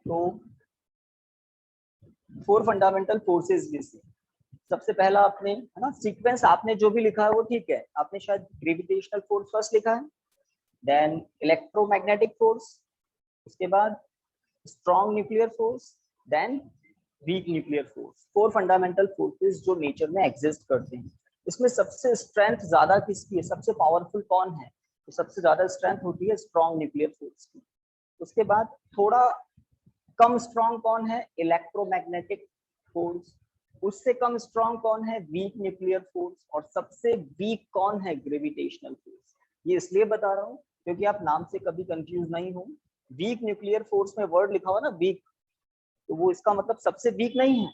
तो 4 fundamental forces में से सबसे पहला आपने, है ना, सीक्वेंस आपने जो भी लिखा है वो ठीक है, आपने शायद ग्रेविटेशनल फोर्स फर्स्ट लिखा है, देन इलेक्ट्रोमैग्नेटिक फोर्स, उसके बाद strong nuclear force, then weak nuclear force. 4 fundamental forces जो नेचर में एग्जिस्ट करते हैं। इसमें सबसे स्ट्रेंथ ज्यादा किसकी है, सबसे पावरफुल कौन है? तो सबसे ज्यादा स्ट्रेंथ होती है स्ट्रॉन्ग न्यूक्लियर फोर्स की। उसके बाद थोड़ा कम स्ट्रॉन्ग कौन है? Electromagnetic force. उससे कम स्ट्रॉन्ग कौन है? Week nuclear force. और सबसे वीक कौन है? Gravitational force. ये इसलिए बता रहा हूँ क्योंकि आप नाम से कभी कंफ्यूज नहीं हो। वीक न्यूक्लियर फोर्स में वर्ड लिखा हुआ ना वीक, तो वो इसका मतलब सबसे वीक नहीं है,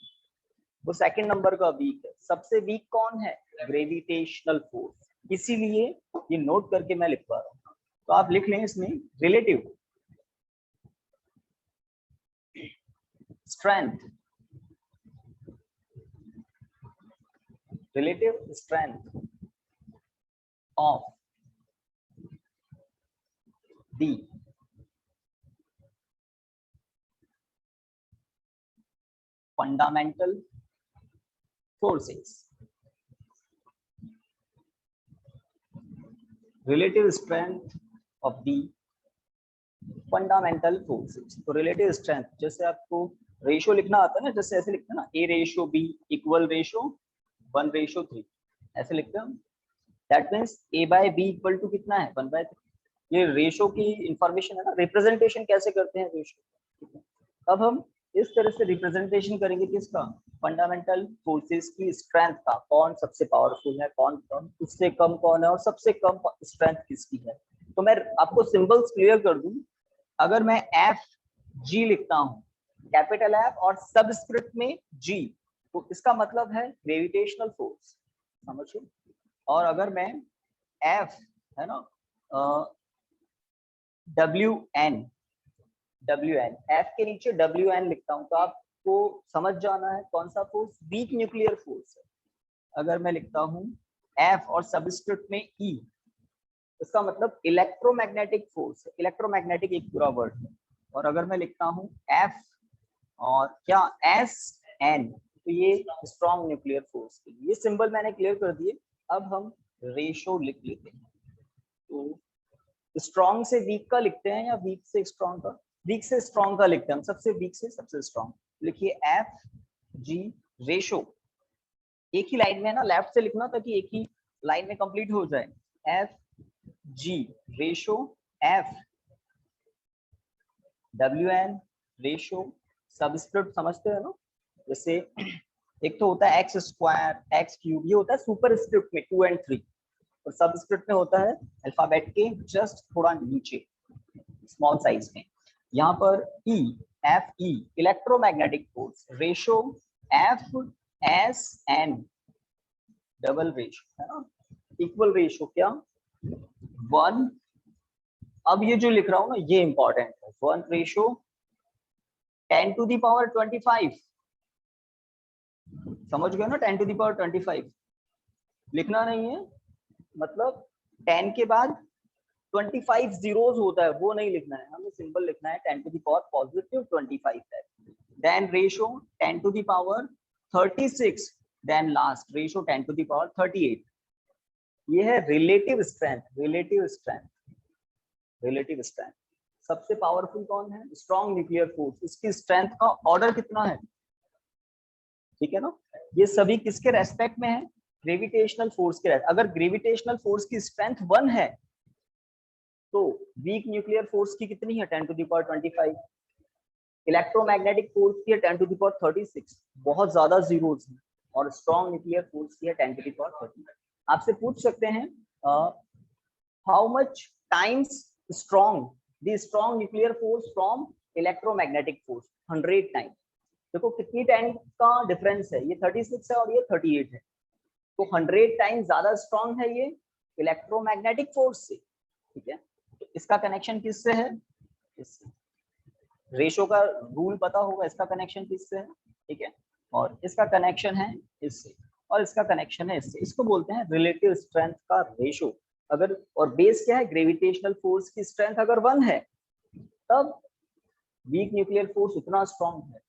वो सेकंड नंबर का वीक है। सबसे वीक कौन है? Gravitational force. इसीलिए ये नोट करके मैं लिखवा रहा हूँ। तो आप लिख लें इसमें relative strength, relative strength of the fundamental forces, relative strength of the fundamental forces. तो रिलेटिव स्ट्रेंथ, जैसे आपको रेशियो लिखना आता है ना, जैसे ऐसे लिखते हैं ना, A ratio B equal ratio 1:3, ऐसे लिखते हैं हम। That means A by B equal to कितना है? 1/3। ये रेशियो की इंफॉर्मेशन है ना, रिप्रेजेंटेशन कैसे करते हैं रेशियो। अब हम इस तरह से रिप्रेजेंटेशन करेंगे किसका? फंडामेंटल फोर्सेस की स्ट्रेंथ का, कौन सबसे पावरफुल है, कौन कम, उससे कम कौन है, और सबसे कम स्ट्रेंथ किसकी है। तो मैं आपको सिंबल्स क्लियर कर दूं। अगर मैं एफ जी लिखता हूं, कैपिटल एफ और सबस्क्रिप्ट में जी, तो इसका मतलब है ग्रेविटेशनल फोर्स, समझिए। और अगर मैं एफ, है ना, डब्ल्यू एन एफ के नीचे डब्ल्यू एन लिखता हूं, तो आपको समझ जाना है कौन सा फोर्स? वीक न्यूक्लियर फोर्स है। अगर मैं लिखता हूं एफ और सबस्क्रिप्ट में ई, इसका मतलब इलेक्ट्रोमैग्नेटिक फोर्स है। इलेक्ट्रोमैग्नेटिक एक पूरा वर्ड है। और अगर मैं लिखता हूं एफ और क्या एस एन, तो ये स्ट्रॉन्ग न्यूक्लियर फोर्स के लिए। ये सिंबल मैंने क्लियर कर दिए। अब हम रेशो लिख लेते हैं। तो स्ट्रॉन्ग से वीक का लिखते हैं या वीक से स्ट्रॉन्ग का? वीक से स्ट्रॉन्ग का लिखते हैं हम, सबसे वीक से सबसे स्ट्रॉन्ग। लिखिए एफ जी रेशो, एक ही लाइन में है ना, लेफ्ट से लिखना ताकि एक ही लाइन में कंप्लीट हो जाए। F G ratio F W N ratio subscript, समझते हैं ना। जैसे एक तो होता है एक्स स्क्वायर एक्स क्यूब, ये होता है सुपर स्क्रिप्ट में 2 और 3, और सबस्क्रिप्ट में होता है अल्फाबेट के जस्ट थोड़ा नीचे स्मॉल साइज में। यहाँ पर E, F E electromagnetic force, ratio F S N double ratio, है ना, इक्वल रेशो क्या? 1। अब ये जो लिख रहा हूं ना, ये इंपॉर्टेंट है। 1 रेशो 10⁻25, समझ गए ना? 10⁻25 लिखना नहीं है, मतलब 10 के बाद 25 जीरोस होता है, वो नहीं लिखना है हमें, सिंबल लिखना है 10⁻+25 है। Then ratio 10⁻36, then last ratio 10⁻38। ये है रिलेटिव स्ट्रेंथ। रिलेटिव स्ट्रेंथ सबसे पावरफुल कौन है? Strong nuclear force. इसकी स्ट्रेंथ का ऑर्डर कितना है? ठीक है ना, ये सभी किसके रेस्पेक्ट में है? ग्रेविटेशनल फोर्स के। अगर ग्रेविटेशनल फोर्स की स्ट्रेंथ 1 है, तो वीक न्यूक्लियर फोर्स की कितनी है? 10⁻25। इलेक्ट्रोमैग्नेटिक फोर्स की है 10⁻36, बहुत ज्यादा जीरोस हैं। और स्ट्रॉन्ग न्यूक्लियर फोर्स की है 10⁻30। आपसे पूछ सकते हैं how much times strong the strong nuclear force from electromagnetic force? 100 times. देखो कितनी टाइम का डिफरेंस है, ये 36 है और ये 38 है, तो 100 टाइम्स ज्यादा स्ट्रॉन्ग है ये इलेक्ट्रोमैग्नेटिक फोर्स से। ठीक है, तो इसका कनेक्शन किससे है? इससे। रेशो का रूल पता होगा, इसका कनेक्शन किससे है? ठीक है, और इसका कनेक्शन है इससे, और इसका कनेक्शन है इससे। इसको बोलते हैं रिलेटिव स्ट्रेंथ का रेशो। अगर, और बेस क्या है? ग्रेविटेशनल फोर्स की स्ट्रेंथ अगर 1 है, तब वीक न्यूक्लियर फोर्स उतना स्ट्रॉन्ग है,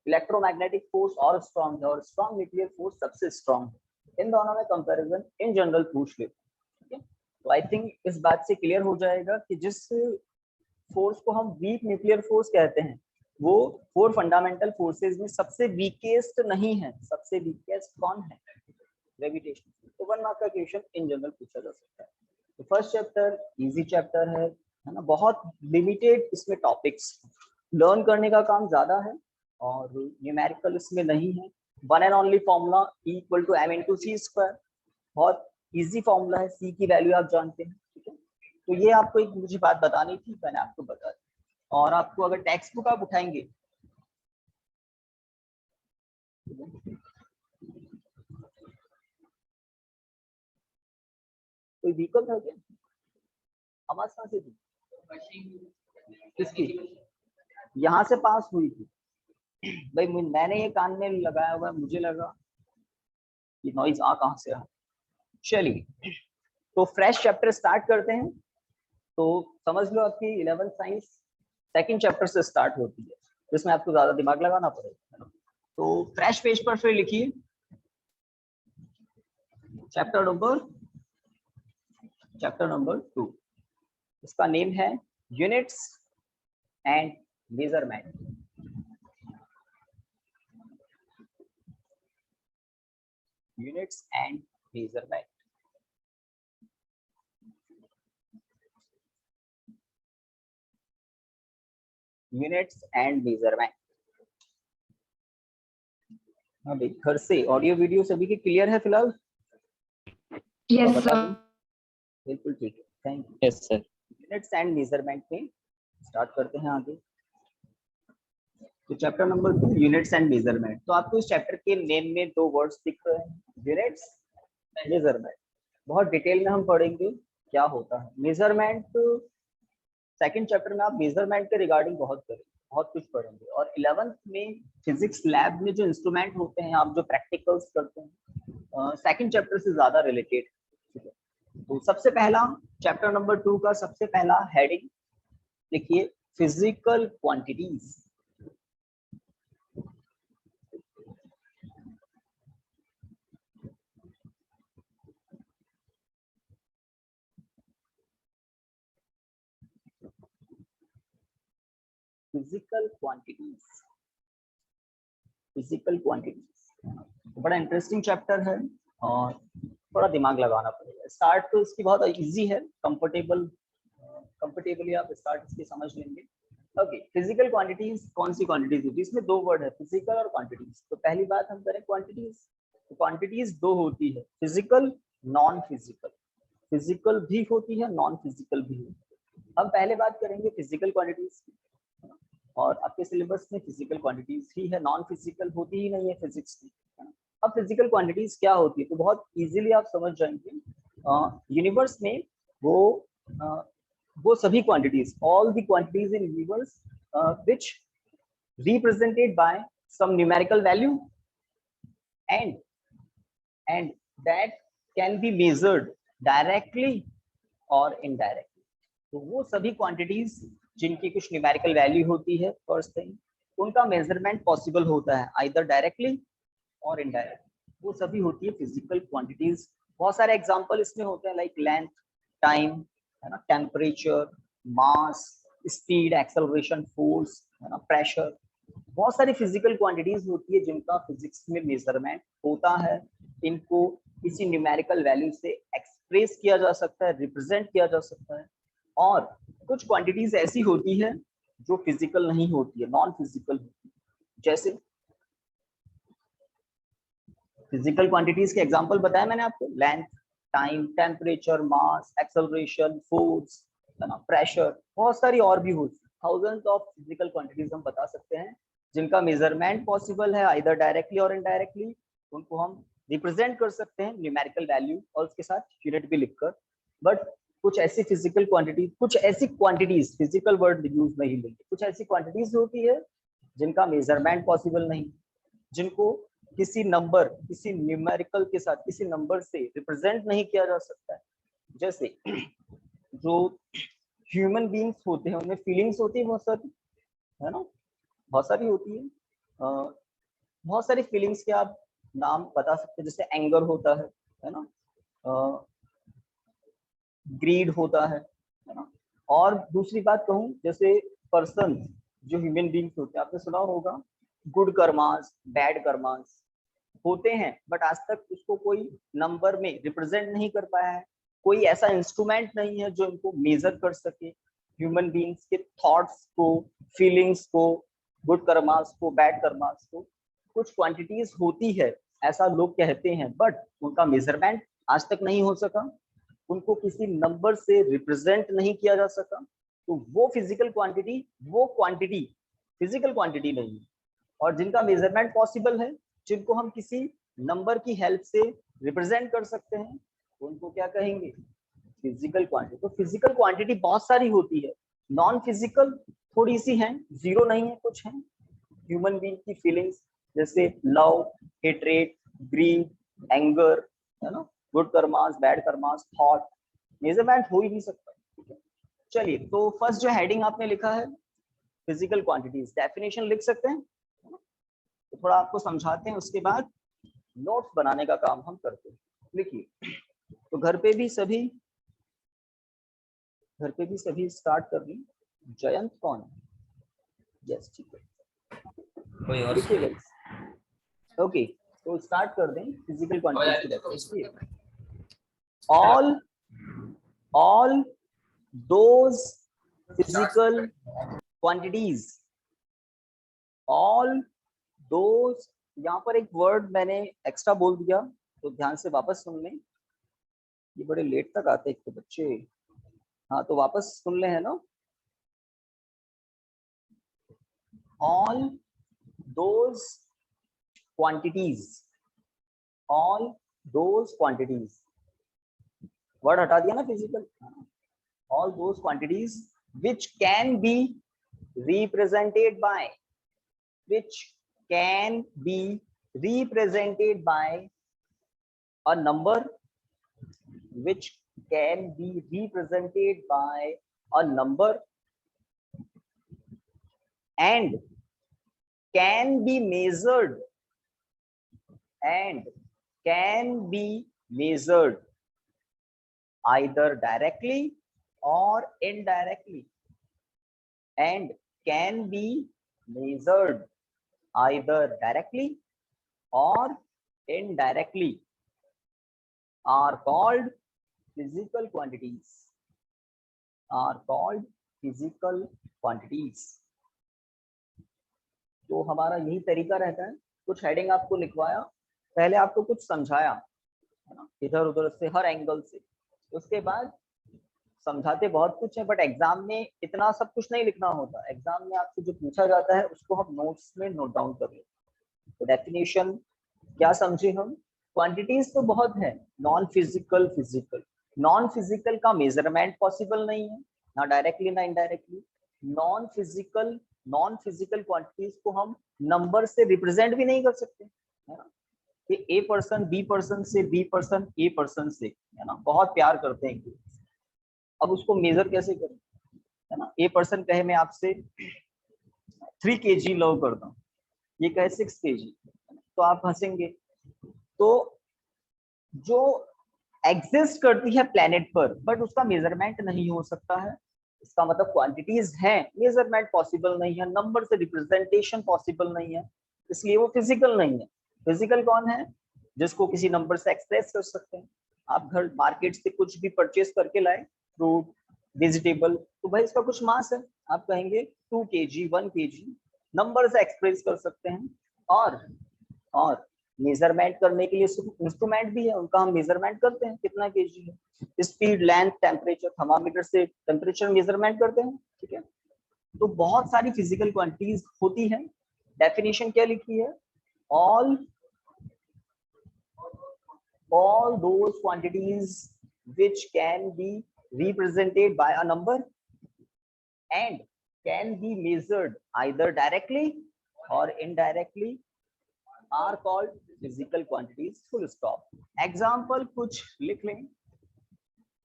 इलेक्ट्रोमैग्नेटिक फोर्स और स्ट्रॉन्ग है, और स्ट्रॉन्ग न्यूक्लियर फोर्स सबसे स्ट्रॉन्ग है। इन दोनों में कंपैरिजन इन जनरल पूछ लेते हैं, ठीक है। तो आई थिंक इस बात से क्लियर हो जाएगा कि जिस फोर्स को हम वीक न्यूक्लियर फोर्स कहते हैं वो 4 फंडामेंटल फोर्सेस में सबसे वीकेस्ट नहीं है। सबसे वीकेस्ट कौन है? ग्रेविटेशन। तो 1 मार्क का क्वेश्चन इन जनरल पूछा जा सकता है। तो फर्स्ट चैप्टर इजी चैप्टर है ना, बहुत लिमिटेड इसमें टॉपिक्स, लर्न करने का काम ज्यादा है और न्यूमेरिकल इसमें नहीं है। One and only formula E = m/c², बहुत इजी फॉर्मूला है, C की वैल्यू आप जानते हैं, ठीक है। तो ये आपको एक मुझे बात बतानी थी, मैंने आपको बता दी। और आपको अगर टेक्स्ट बुक आप उठाएंगे, कोई व्हीकल था क्या? आवाज कहाँ से थी? किसकी? यहाँ से पास हुई थी भाई, मैंने ये कान में लगाया हुआ है, मुझे लगा ये नॉइज आ कहाँ से आ। चलिए, तो फ्रेश चैप्टर स्टार्ट करते हैं। तो समझ लो आपकी 11th साइंस सेकंड चैप्टर से स्टार्ट होती है, जिसमें आपको ज्यादा दिमाग लगाना पड़ेगा। तो फ्रेश पेज पर फिर लिखिए चैप्टर नंबर 2। इसका नेम है units and measurement. Units and measurement. Units and measurement. अभी घर से ऑडियो वीडियो सभी के क्लियर है फिलहाल? यस बता सर। दूं? बिल्कुल ठीक है, thank you. Yes sir. Units and measurement में स्टार्ट करते हैं आगे। तो chapter number 2 units and measurement. तो आपको इस चैप्टर के नेम में 2 वर्ड्स दिख रहे हैं, यूनिट्स, मेजरमेंट। बहुत डिटेल में हम पढ़ेंगे क्या होता है मेजरमेंट। सेकंड चैप्टर में आप मेजरमेंट के रिगार्डिंग बहुत कुछ पढ़ेंगे। और 11th में फिजिक्स लैब में जो इंस्ट्रूमेंट होते हैं, आप जो प्रैक्टिकल्स करते हैं, सेकंड चैप्टर से ज्यादा रिलेटेड, ठीक है। तो सबसे पहला चैप्टर नंबर 2 का सबसे पहला हेडिंग लिखिए, physical quantities. Physical quantities. Physical quantities बड़ा इंटरेस्टिंग चैप्टर है और थोड़ा दिमाग लगाना पड़ेगा। स्टार्ट तो इसकी बहुत इजी है, कंफर्टेबली आप स्टार्ट इसकी समझ लेंगे। ओके, फिजिकल क्वांटिटीज कौन सी क्वांटिटीज होती है? इसमें 2 वर्ड है, फिजिकल और क्वांटिटीज। तो पहली बात हम करें क्वांटिटीज। तो क्वांटिटीज 2 होती है, फिजिकल, नॉन फिजिकल। फिजिकल भी होती है, नॉन फिजिकल भी होती है। हम पहले बात करेंगे फिजिकल क्वांटिटीज, और आपके सिलेबस में फिजिकल क्वांटिटीज ही है, नॉन फिजिकल होती ही नहीं है फिजिक्स में, है ना। अब फिजिकल क्वांटिटीज क्या होती है तो बहुत इजीली आप समझ जाएंगे। यूनिवर्स में वो सभी quantities, all the quantities in universe which represented by some numerical value and that can be measured directly or indirectly। तो वो सभी क्वांटिटीज जिनकी कुछ न्यूमेरिकल वैल्यू होती है, फर्स्ट थिंग, उनका मेजरमेंट पॉसिबल होता है आइदर डायरेक्टली और इनडायरेक्टली, वो सभी होती है फिजिकल क्वांटिटीज। बहुत सारे एग्जांपल इसमें होते हैं, लाइक लेंथ, टाइम, है ना, temperature, mass, speed, acceleration, force, है ना, प्रेशर। बहुत सारी फिजिकल क्वांटिटीज होती है जिनका फिजिक्स में मेजरमेंट होता है। इनको किसी न्यूमेरिकल वैल्यू से एक्सप्रेस किया जा सकता है, रिप्रेजेंट किया जा सकता है। और कुछ क्वांटिटीज ऐसी होती है जो फिजिकल नहीं होती है, नॉन फिजिकल होती है। जैसे फिजिकल क्वांटिटीज के एग्जांपल बताया मैंने आपको, लेंथ, टाइम, टेम्परेचर, मास, एक्सेलरेशन, फोर्स, है ना, प्रेशर। बहुत सारी और भी होती है, थाउजेंड्स ऑफ फिजिकल क्वांटिटीज हम बता सकते हैं जिनका मेजरमेंट पॉसिबल है आइदर डायरेक्टली और इनडायरेक्टली। उनको हम रिप्रेजेंट कर सकते हैं न्यूमेरिकल वैल्यू और उसके साथ यूनिट भी लिखकर। बट कुछ ऐसी फिजिकल क्वांटिटीज, कुछ ऐसी क्वांटिटीज, फिजिकल वर्ड यूज नहीं लेंगे, कुछ ऐसी क्वांटिटीज होती है जिनका मेजरमेंट पॉसिबल नहीं, जिनको किसी नंबर, किसी न्यूमेरिकल के साथ, किसी नंबर से रिप्रेजेंट नहीं किया जा सकता है। जैसे जो ह्यूमन बीइंग्स होते हैं उनमें फीलिंग्स होती है बहुत सारी, है ना, बहुत सारी होती है। बहुत सारी फीलिंग्स के आप नाम बता सकते हैं, जैसे एंगर होता है ना, ग्रीड होता है ना। और दूसरी बात कहूँ, जैसे पर्सन जो ह्यूमन बींग्स होते हैं, आपने सुना होगा गुड कर्मास बैड कर्मास होते हैं, बट आज तक उसको कोई नंबर में रिप्रेजेंट नहीं कर पाया है। कोई ऐसा इंस्ट्रूमेंट नहीं है जो इनको मेजर कर सके, ह्यूमन बींग्स के थॉट्स को, फीलिंग्स को, गुड कर्मास को, बैड कर्मास को। कुछ क्वांटिटीज होती है, ऐसा लोग कहते हैं, बट उनका मेजरमेंट आज तक नहीं हो सका, उनको किसी नंबर से रिप्रेजेंट नहीं किया जा सका। तो वो फिजिकल क्वांटिटी, वो क्वांटिटी फिजिकल क्वांटिटी नहीं है। और जिनका मेजरमेंट पॉसिबल है, जिनको हम किसी नंबर की हेल्प से रिप्रेजेंट कर सकते हैं, उनको क्या कहेंगे, फिजिकल क्वांटिटी। तो फिजिकल क्वांटिटी बहुत सारी होती है, नॉन फिजिकल थोड़ी सी हैं, जीरो नहीं है, कुछ है। ह्यूमन बीइंग की फीलिंग्स जैसे लव, हेट्रेट, ग्रीड, एंगर, है ना, good karmas, bad karmas, thought, measurement हो ही नहीं सकता। ठीक है, चलिए, तो फर्स्ट जो हेडिंग आपने लिखा है फिजिकल क्वांटिटीज, डेफिनेशन लिख सकते हैं, तो थोड़ा आपको समझाते हैं, उसके बाद नोट्स बनाने का काम हम करते हैं। लिखिए, तो घर पे भी सभी स्टार्ट कर ली। जयंत कौन है? यस, ठीक है, कोई और लिखिए गाइस। ओके, तो स्टार्ट कर दें फिजिकल क्वांटिटीज की definition. all those physical quantities, all those, यहाँ पर एक वर्ड मैंने एक्स्ट्रा बोल दिया, तो ध्यान से वापस सुन लें। ये बड़े लेट तक आते हैं तो बच्चे, हाँ, तो वापस सुन ले, है ना। all those quantities, all those quantities, word हटा दिया ना physical. all those quantities which can be represented by, which can be represented by a number, which can be represented by a number and can be measured, and can be measured either directly or indirectly, and can be measured either directly or indirectly, are called physical quantities, are called physical quantities। तो हमारा यही तरीका रहता है, कुछ heading आपको लिखवाया, पहले आपको कुछ समझाया, है ना, इधर उधर से, हर एंगल से, उसके बाद समझाते बहुत कुछ है, बट एग्जाम में इतना सब कुछ नहीं लिखना होता। एग्जाम में आपसे जो पूछा जाता है उसको हम नोट्स में नोट डाउन कर लेते। तो डेफिनेशन क्या समझे हम, क्वांटिटीज तो बहुत है, non physical, physical. Non physical का मेजरमेंट पॉसिबल नहीं है, ना डायरेक्टली ना इनडायरेक्टली। नॉन फिजिकल क्वांटिटीज को हम नंबर से रिप्रेजेंट भी नहीं कर सकते, है ना। कि ए पर्सन बी पर्सन से, बी पर्सन ए पर्सन से, है ना, बहुत प्यार करते हैं। अब उसको मेजर कैसे करें, है ना। ए पर्सन कहे मैं आपसे 3 kg लव करता हूँ, ये कहे 6 kg, तो आप हंसेंगे। तो जो एग्जिस्ट करती है प्लेनेट पर, बट उसका मेजरमेंट नहीं हो सकता है, इसका मतलब क्वांटिटीज हैं, मेजरमेंट पॉसिबल नहीं है, नंबर से रिप्रेजेंटेशन पॉसिबल नहीं है, इसलिए वो फिजिकल नहीं है। फिजिकल कौन है, जिसको किसी नंबर से एक्सप्रेस कर सकते हैं। आप घर मार्केट से कुछ भी परचेस करके लाए, फ्रूट, वेजिटेबल, तो भाई इसका कुछ मास है, आप कहेंगे 2 kg, 1 kg, नंबर से एक्सप्रेस कर सकते हैं। और मेजरमेंट करने के लिए इंस्ट्रूमेंट भी है, उनका हम मेजरमेंट करते हैं कितना केजी है। स्पीड, लेंथ, टेम्परेचर, थर्मामीटर से टेम्परेचर मेजरमेंट करते हैं, ठीक है। तो बहुत सारी फिजिकल क्वांटिटीज होती हैं। डेफिनेशन क्या लिखी है, all those quantities which can be represented by a number and can be measured either directly or indirectly are called physical quantities, full stop। Example कुछ लिख लें,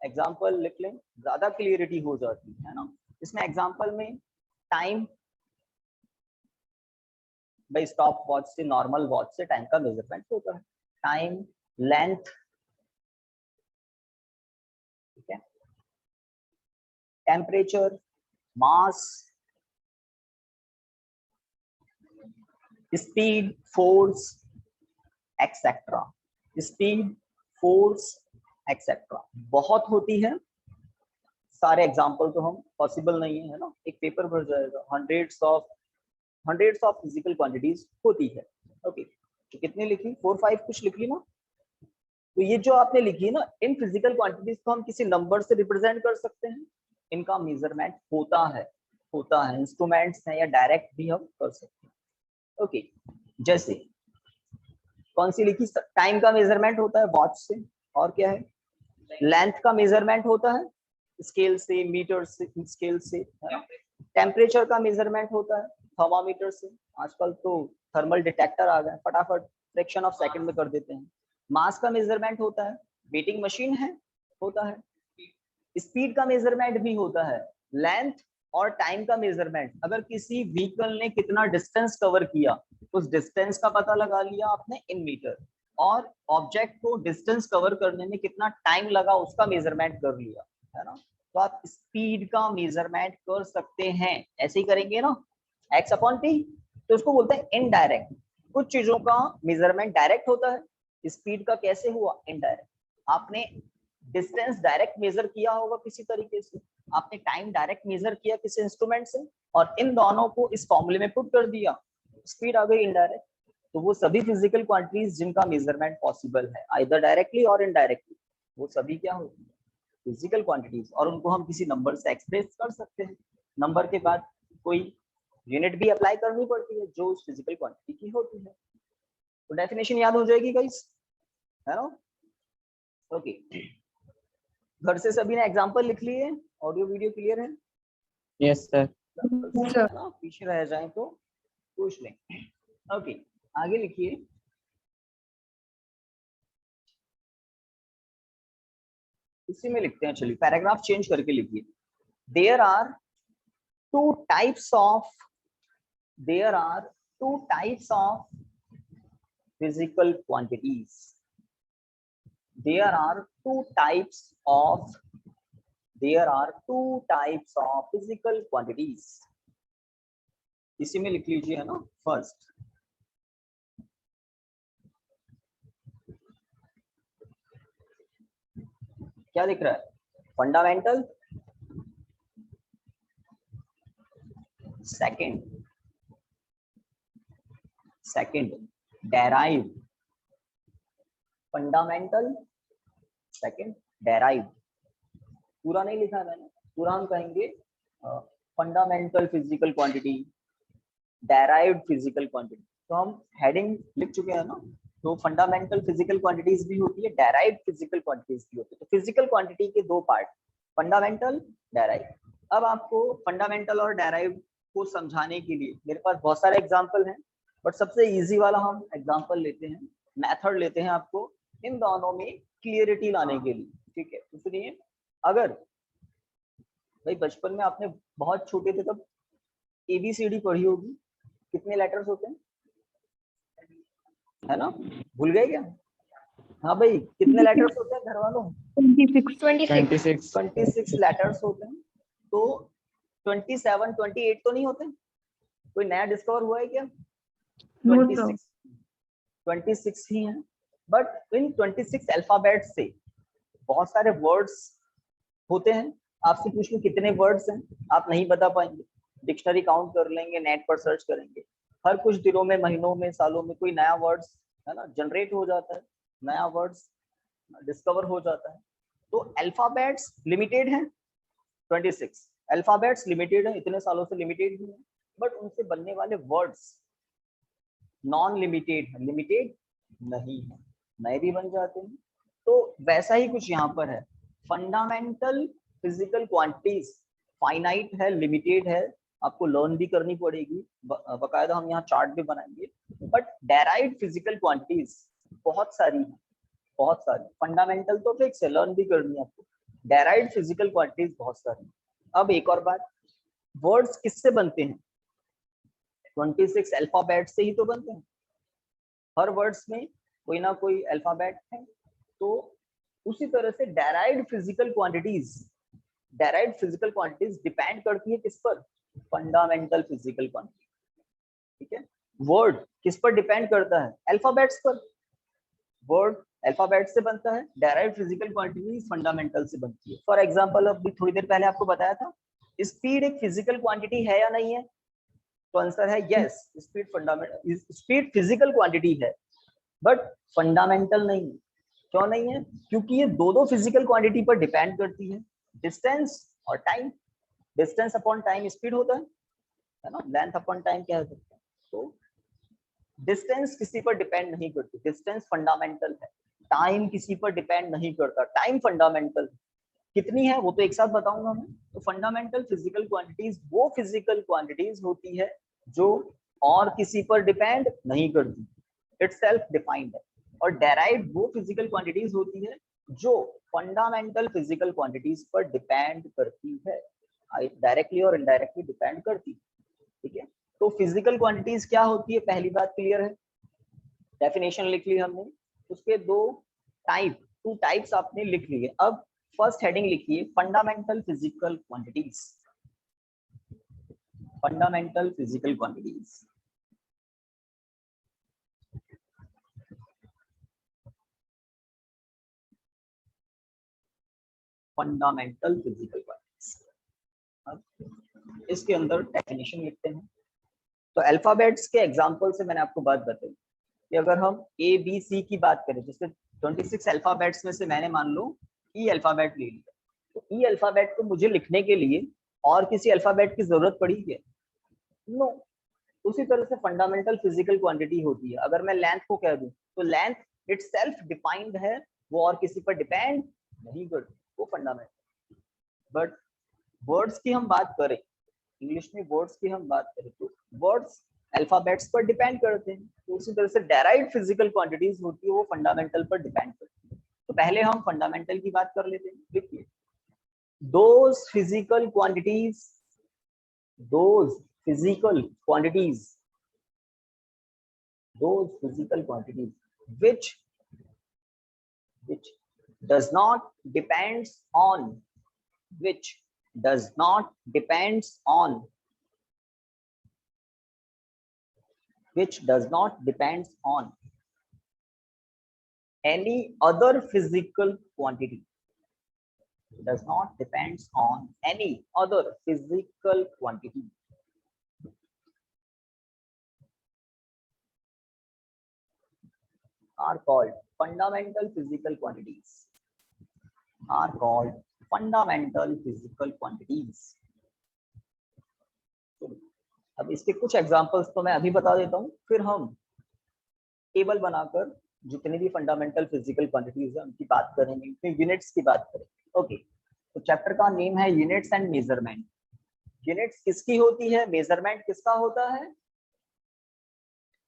एग्जाम्पल लिख लें, ज्यादा क्लियरिटी हो जाती है ना। इसमें एग्जाम्पल में टाइम, भाई स्टॉप वॉच से, नॉर्मल वॉच से टाइम का मेजरमेंट होता है। टाइम, लेंथ, ठीक है, temperature, mass, speed, force etcetera. Speed, force etcetera बहुत होती है, सारे एग्जांपल तो हम पॉसिबल नहीं है ना, एक पेपर भर जाएगा, हंड्रेड्स ऑफ फिजिकल क्वांटिटीज होती है। ओके, तो कितनी लिखी, 4-5 कुछ लिखी ना। तो ये जो आपने लिखी है ना, इन फिजिकल क्वांटिटीज को हम किसी नंबर से रिप्रेजेंट कर सकते हैं, इनका मेजरमेंट होता है, इंस्ट्रूमेंट्स हैं या डायरेक्ट भी हम कर सकते हैं। ओके, जैसे कौन सी लिखी, टाइम का मेजरमेंट होता है वॉच से, और क्या है, लेंथ का मेजरमेंट होता है स्केल से, मीटर से, स्केल से, है ना। टेम्परेचर का मेजरमेंट होता है थर्मामीटर से, आजकल तो थर्मल डिटेक्टर आ गए, फटाफट फ्रैक्शन ऑफ सेकंड में कर देते हैं। मास का मेजरमेंट होता है, वेटिंग मशीन है, होता है। स्पीड का मेजरमेंट भी होता है, लेंथ और टाइम का मेजरमेंट, अगर किसी व्हीकल ने कितना डिस्टेंस कवर किया, उस डिस्टेंस का पता लगा लिया आपने इन मीटर, और ऑब्जेक्ट को डिस्टेंस कवर करने में कितना टाइम लगा उसका मेजरमेंट कर लिया, है ना। तो आप स्पीड का मेजरमेंट कर सकते हैं, ऐसे ही करेंगे ना, x/t। तो उसको बोलते हैं इनडायरेक्ट। कुछ चीजों का मेजरमेंट डायरेक्ट होता है, स्पीड का कैसे हुआ, इनडायरेक्ट। आपने डिस्टेंस डायरेक्ट मेजर किया होगा किसी तरीके से, आपने टाइम डायरेक्ट मेजर किया किसी इंस्ट्रूमेंट से, और इन दोनों को इस फॉर्मूले में पुट कर दिया, स्पीड आ गई इनडायरेक्ट। तो वो सभी फिजिकल क्वांटिटीज जिनका मेजरमेंट पॉसिबल है, आइदर डायरेक्टली और इनडायरेक्टली, वो सभी क्या होती है, फिजिकल क्वांटिटीज, और उनको हम किसी नंबर से एक्सप्रेस कर सकते हैं। नंबर के बाद कोई यूनिट भी अप्लाई करनी पड़ती है जो उस फिजिकल क्वांटिटी की होती है। तो डेफिनेशन याद हो जाएगी गाइस, है ना। ओके, घर से सभी ने एग्जांपल लिख लिए, ऑडियो वीडियो क्लियर है? Yes sir. सर। है ना, पीछे रह जाए तो पूछ लें। ओके, आगे लिखिए। इसी में लिखते हैं, चलिए पैराग्राफ चेंज करके लिखिए। There are two types of physical quantities. There are two types of physical quantities. इसी में लिख लीजिए, है ना। फर्स्ट, क्या लिख रहा है, fundamental. Second derive. Fundamental, second derive. पूरा नहीं लिखा मैंने, पूरा हम कहेंगे fundamental physical quantity, derived physical quantity. तो हम हेडिंग लिख चुके हैं ना। तो फंडामेंटल फिजिकल क्वांटिटीज भी होती है, डेराइव्ड फिजिकल क्वांटिटीज भी होती है। तो फिजिकल क्वांटिटी के दो पार्ट, फंडामेंटल, डेराइव्ड। अब आपको फंडामेंटल और डेराइव्ड को समझाने के लिए मेरे पास बहुत सारे एग्जांपल हैं, बट सबसे इजी वाला हम एग्जांपल लेते हैं, मेथड लेते हैं आपको इन दोनों में क्लियरिटी लाने के लिए, ठीक है। इसलिए अगर भाई बचपन में आपने बहुत छोटे थे तब ABCD पढ़ी होगी, कितने लेटर्स होते हैं, है ना, भूल गए क्या? हाँ भाई, कितने लेटर्स होते हैं घर वालों? 26 लेटर्स होते हैं। तो 27, 28 तो नहीं होते? कोई नया डिस्कवर हुआ है क्या? 26 ही हैं, बट इन 26 अल्फाबेट से बहुत सारे वर्ड्स होते हैं। आपसे पूछ लूं कितने वर्ड्स हैं, आप नहीं बता पाएंगे, डिक्शनरी काउंट कर लेंगे, नेट पर सर्च करेंगे, हर कुछ दिनों में, महीनों में, सालों में कोई नया वर्ड्स, है ना, जनरेट हो जाता है, नया वर्ड्स डिस्कवर हो जाता है। तो अल्फाबेट्स लिमिटेड हैं, 26 अल्फाबेट्स लिमिटेड है, इतने सालों से लिमिटेड ही है, बट उनसे बनने वाले वर्ड्स नॉन लिमिटेड है, लिमिटेड नहीं है, नए भी बन जाते हैं। तो वैसा ही कुछ यहाँ पर है, फंडामेंटल फिजिकल क्वांटिटीज फाइनाइट है, लिमिटेड है, आपको लर्न भी करनी पड़ेगी, बकायदा हम यहाँ चार्ट भी बनाएंगे। बट डेराइव्ड फिजिकल क्वांटिटीज बहुत सारी है, बहुत सारी। फंडामेंटल तो फिक्स है, लर्न भी करनी है आपको, डेराइव्ड फिजिकल क्वांटिटीज बहुत सारी। अब एक और बात, वर्ड्स किससे बनते हैं? 26 अल्फाबेट से ही तो बनते हैं, हर वर्ड्स में कोई ना कोई अल्फाबेट है। तो उसी तरह से डेराइव्ड फिजिकल क्वांटिटीज डिपेंड करती है किस पर, फंडामेंटल फिजिकल क्वांटिटी। ठीक है, वर्ड किस पर डिपेंड करता है, अल्फाबेट्स पर। वर्ड अल्फाबेट से बनता है, डेराइव्ड फिजिकल क्वांटिटीज फंडामेंटल से बनती है। फॉर एग्जांपल अभी थोड़ी देर पहले आपको बताया था, स्पीड एक फिजिकल क्वांटिटी है या नहीं है, तो आंसर है yes, speed fundamental, speed physical quantity है बट फंडामेंटल नहीं है। क्यों नहीं है, क्योंकि ये दो फिजिकल क्वांटिटी पर डिपेंड करती है, डिस्टेंस और time. Distance upon time speed होता है ना, लेंथ अपॉन टाइम क्या हो सकता है। तो डिस्टेंस किसी पर डिपेंड नहीं करती, डिस्टेंस फंडामेंटल है। टाइम किसी पर डिपेंड नहीं करता, टाइम फंडामेंटल। कितनी है वो तो एक साथ बताऊंगा मैं। तो फंडामेंटल फिजिकल क्वांटिटीज वो फिजिकल क्वांटिटीज होती है जो और किसी पर डिपेंड नहीं करती, इट्स सेल्फ डिफाइंड है। और डेराइव्ड वो फिजिकल क्वांटिटीज होती है जो फंडामेंटल फिजिकल क्वांटिटीज पर डिपेंड करती है, डायरेक्टली और इनडायरेक्टली डिपेंड करती है। ठीक है, तो फिजिकल क्वांटिटीज क्या होती है, पहली बात क्लियर है, डेफिनेशन लिख ली हमने। उसके टू टाइप्स आपने लिख लिए। अब फर्स्ट हेडिंग लिखिए, fundamental physical quantities. Fundamental physical quantities, fundamental physical quantities. इसके अंदर डेफिनेशन लिखते हैं। तो अल्फाबेट्स के एग्जांपल से मैंने आपको बात बताई कि अगर हम ए बी सी की बात करें, जैसे 26 अल्फाबेट्स में से मैंने मान लो ई अल्फाबेट ले लिया, तो ई अल्फाबेट को मुझे लिखने के लिए और किसी अल्फाबेट की जरूरत पड़ी है? नो। उसी तरह से फंडामेंटल फिजिकल क्वांटिटी होती है। अगर मैं लेंथ को कह दूं तो लेंथ इट सेल्फ डिफाइंड है, वो और किसी पर डिपेंड नहीं करती, वो फंडामेंटल। बट वर्ड्स की हम बात करें, इंग्लिश में वर्ड्स की हम बात करें, तो वर्ड्स अल्फाबेट्स पर डिपेंड करते हैं। तो उसी तरह से डेराइव्ड फिजिकल क्वांटिटीज होती है, वो फंडामेंटल पर डिपेंड करती है। तो पहले हम फंडामेंटल की बात कर लेते हैं। देखिए, those physical quantities which does not depends on which does not depends on any other physical quantity, does not depends on any other physical quantity, are called fundamental physical quantities, are called fundamental physical quantities। अब इसके कुछ examples तो मैं अभी बता देता हूं, फिर हम टेबल बनाकर जितनी भी फंडामेंटल फिजिकल क्वांटिटीज है उनकी बात करेंगे, फिर यूनिट्स की बात करेंगे। ओके, तो चैप्टर का नेम है यूनिट्स एंड मेजरमेंट। यूनिट्स किसकी होती है, मेजरमेंट किसका होता है,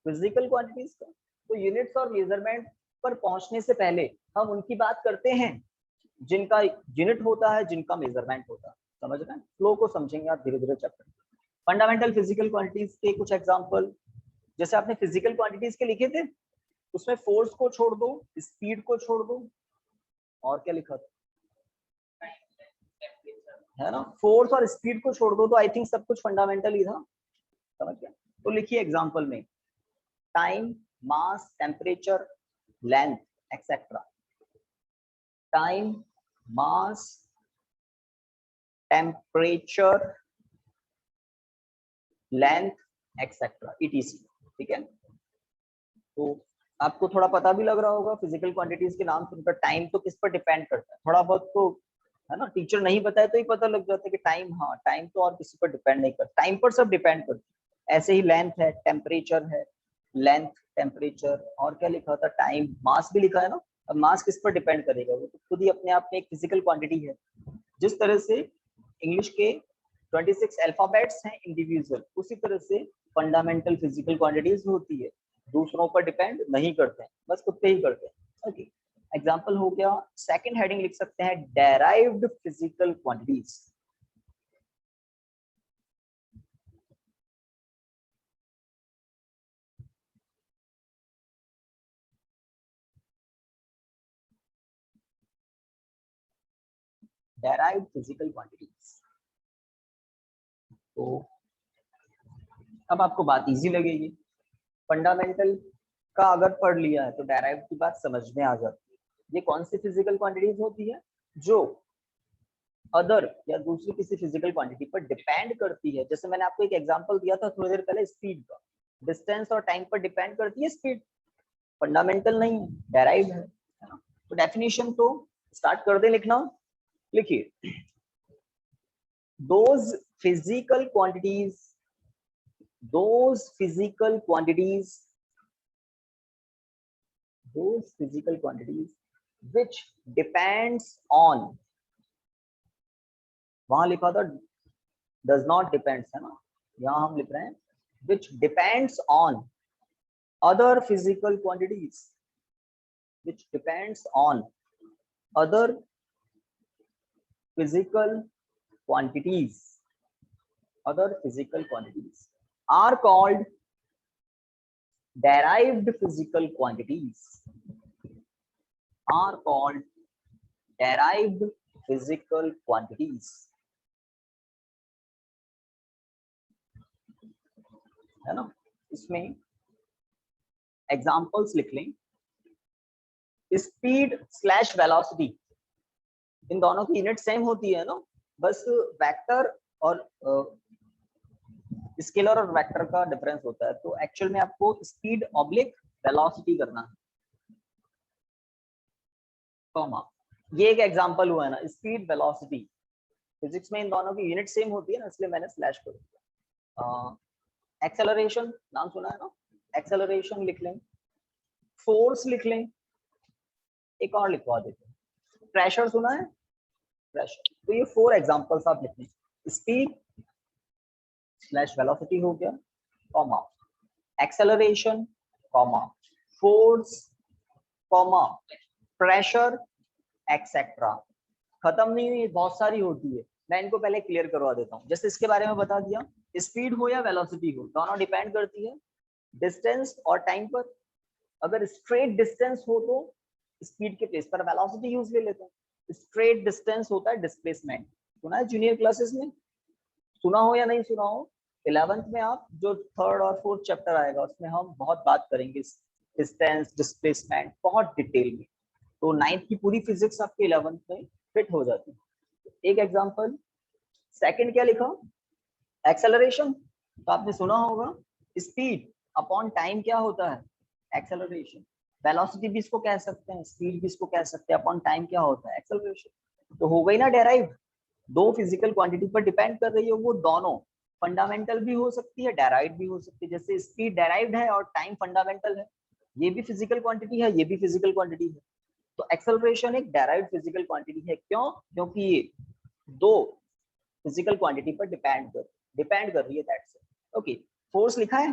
फिजिकल क्वांटिटीज का। तो यूनिट्स और मेजरमेंट पर पहुंचने से पहले हम उनकी बात करते हैं जिनका यूनिट होता है, जिनका मेजरमेंट होता है। समझ रहे हैं, फ्लो को समझेंगे आप धीरे धीरे चैप्टर। फंडामेंटल फिजिकल क्वांटिटीज के कुछ एग्जांपल, जैसे आपने फिजिकल क्वांटिटीज के लिखे थे, उसमें फोर्स को छोड़ दो, स्पीड को छोड़ दो, और क्या लिखा था, है ना, फोर्स और स्पीड को छोड़ दो, तो आई थिंक सब कुछ फंडामेंटल ही था। समझ गया, तो लिखिए एग्जांपल में, टाइम, मास, टेम्परेचर, लेंथ एक्सेट्रा। टाइम, मास, टेम्परेचर, लेंथ एक्सेट्रा etc। ठीक है, तो आपको थोड़ा पता भी लग रहा होगा फिजिकल क्वांटिटीज के नाम सुनकर टाइम तो किस पर डिपेंड करता है, थोड़ा बहुत तो है ना, टीचर नहीं बताए तो ही पता लग जाता है कि टाइम, हाँ टाइम तो और किसी पर डिपेंड नहीं करता, टाइम पर सब डिपेंड करता है। ऐसे ही लेंथ है, टेम्परेचर है, लेंथ, टेम्परेचर, और क्या लिखा था, टाइम, मास भी लिखा है ना। अब मास किस पर डिपेंड करेगा, वो तो खुद ही अपने आप में एक फिजिकल क्वांटिटी है। जिस तरह से इंग्लिश के 26 अल्फाबेट्स हैं इंडिविजुअल, उसी तरह से फंडामेंटल फिजिकल क्वांटिटीज होती है, दूसरों पर डिपेंड नहीं करते हैं, बस खुद पे ही करते हैं। ओके, एग्जांपल हो गया। सेकंड हेडिंग लिख सकते हैं, derived physical quantities. Derived physical quantities. तो अब आपको बात इजी लगेगी, फंडामेंटल का अगर पढ़ लिया है तो डेराइव्ड की बात समझ में आ जाती है। ये कौन सी फिजिकल क्वांटिटीज होती है जो अदर या दूसरी किसी फिजिकल क्वांटिटी पर डिपेंड करती है। जैसे मैंने आपको एक एग्जांपल दिया था थोड़ी देर पहले, स्पीड का, डिस्टेंस और टाइम पर डिपेंड करती है स्पीड, फंडामेंटल नहीं है, डेराइव्ड है ना। तो डेफिनेशन तो स्टार्ट कर दे लिखना। लिखिए, those physical quantities those physical quantities which depends on, वहां लिखा था does not depends है ना, यहाँ हम लिख रहे हैं which depends on other physical quantities, which depends on other physical quantities are called derived physical quantities, are called derived physical quantities, है ना। इसमें एग्जांपल्स लिख लें, स्पीड स्लैश वेलोसिटी, इन दोनों की यूनिट सेम होती है ना, बस वेक्टर और स्केलर और वेक्टर का डिफरेंस होता है। तो एक्चुअल में आपको स्पीड ऑब्लिक वेलोसिटी करना है, कॉमा, ये एक एग्जांपल हुआ है ना, स्पीड वेलोसिटी। फिजिक्स में इन दोनों की यूनिट सेम होती है ना, इसलिए मैंने स्लैश कर दिया। एक्सेलरेशन नाम सुना है ना, एक्सेलरेशन लिख लें, फोर्स लिख लें, एक और लिखवा देते हैं, प्रेशर सुना है, प्रेशर। तो ये 4 एग्जांपल्स आप लिख लें, स्पीड स्लैश वेलोसिटी हो गया, comma, acceleration, comma, force, comma, pressure, etcetera. खत्म नहीं हुई, बहुत सारी होती है, मैं इनको पहले क्लियर करवा देता हूँ। जैसे इसके बारे में बता दिया, स्पीड हो या वेलोसिटी हो, दोनों डिपेंड करती है डिस्टेंस और टाइम पर। अगर स्ट्रेट डिस्टेंस हो तो स्पीड के प्लेस पर वेलोसिटी यूज ले लेते हैं। स्ट्रेट डिस्टेंस होता है डिस्प्लेसमेंट, सुना है जूनियर क्लासेस में, सुना हो या नहीं सुना हो, 11th में आप जो 3rd और 4th चैप्टर आएगा उसमें हम बहुत बात करेंगे डिस्टेंस, डिस्प्लेसमेंट, बहुत डिटेल में। तो 9th की पूरी फिजिक्स आपके 11th में फिट हो जाती है। एक एग्जांपल, सेकंड क्या लिखा, एक्सेलरेशन, तो आपने सुना होगा स्पीड अपॉन टाइम क्या होता है, एक्सेलरेशन। वेलोसिटी भी इसको कह सकते हैं, स्पीड भी इसको कह सकते हैं, अपॉन टाइम क्या होता है, एक्सेलरेशन। तो हो गई ना डेराइव, दो फिजिकल क्वांटिटी पर डिपेंड कर रही है, वो दोनों फंडामेंटल भी हो सकती है, डेराइव्ड भी हो सकती है। जैसे स्पीड डेराइव्ड है और टाइम फंडामेंटल है, ये भी फिजिकल क्वांटिटी है, ये भी फिजिकल क्वांटिटी है। तो एक्सेलरेशन एक डेराइव्ड फिजिकल क्वांटिटी है, क्यों, क्योंकि ये दो फिजिकल क्वांटिटी पर डिपेंड कर रही है, दैट्स इट। ओके, फोर्स लिखा है,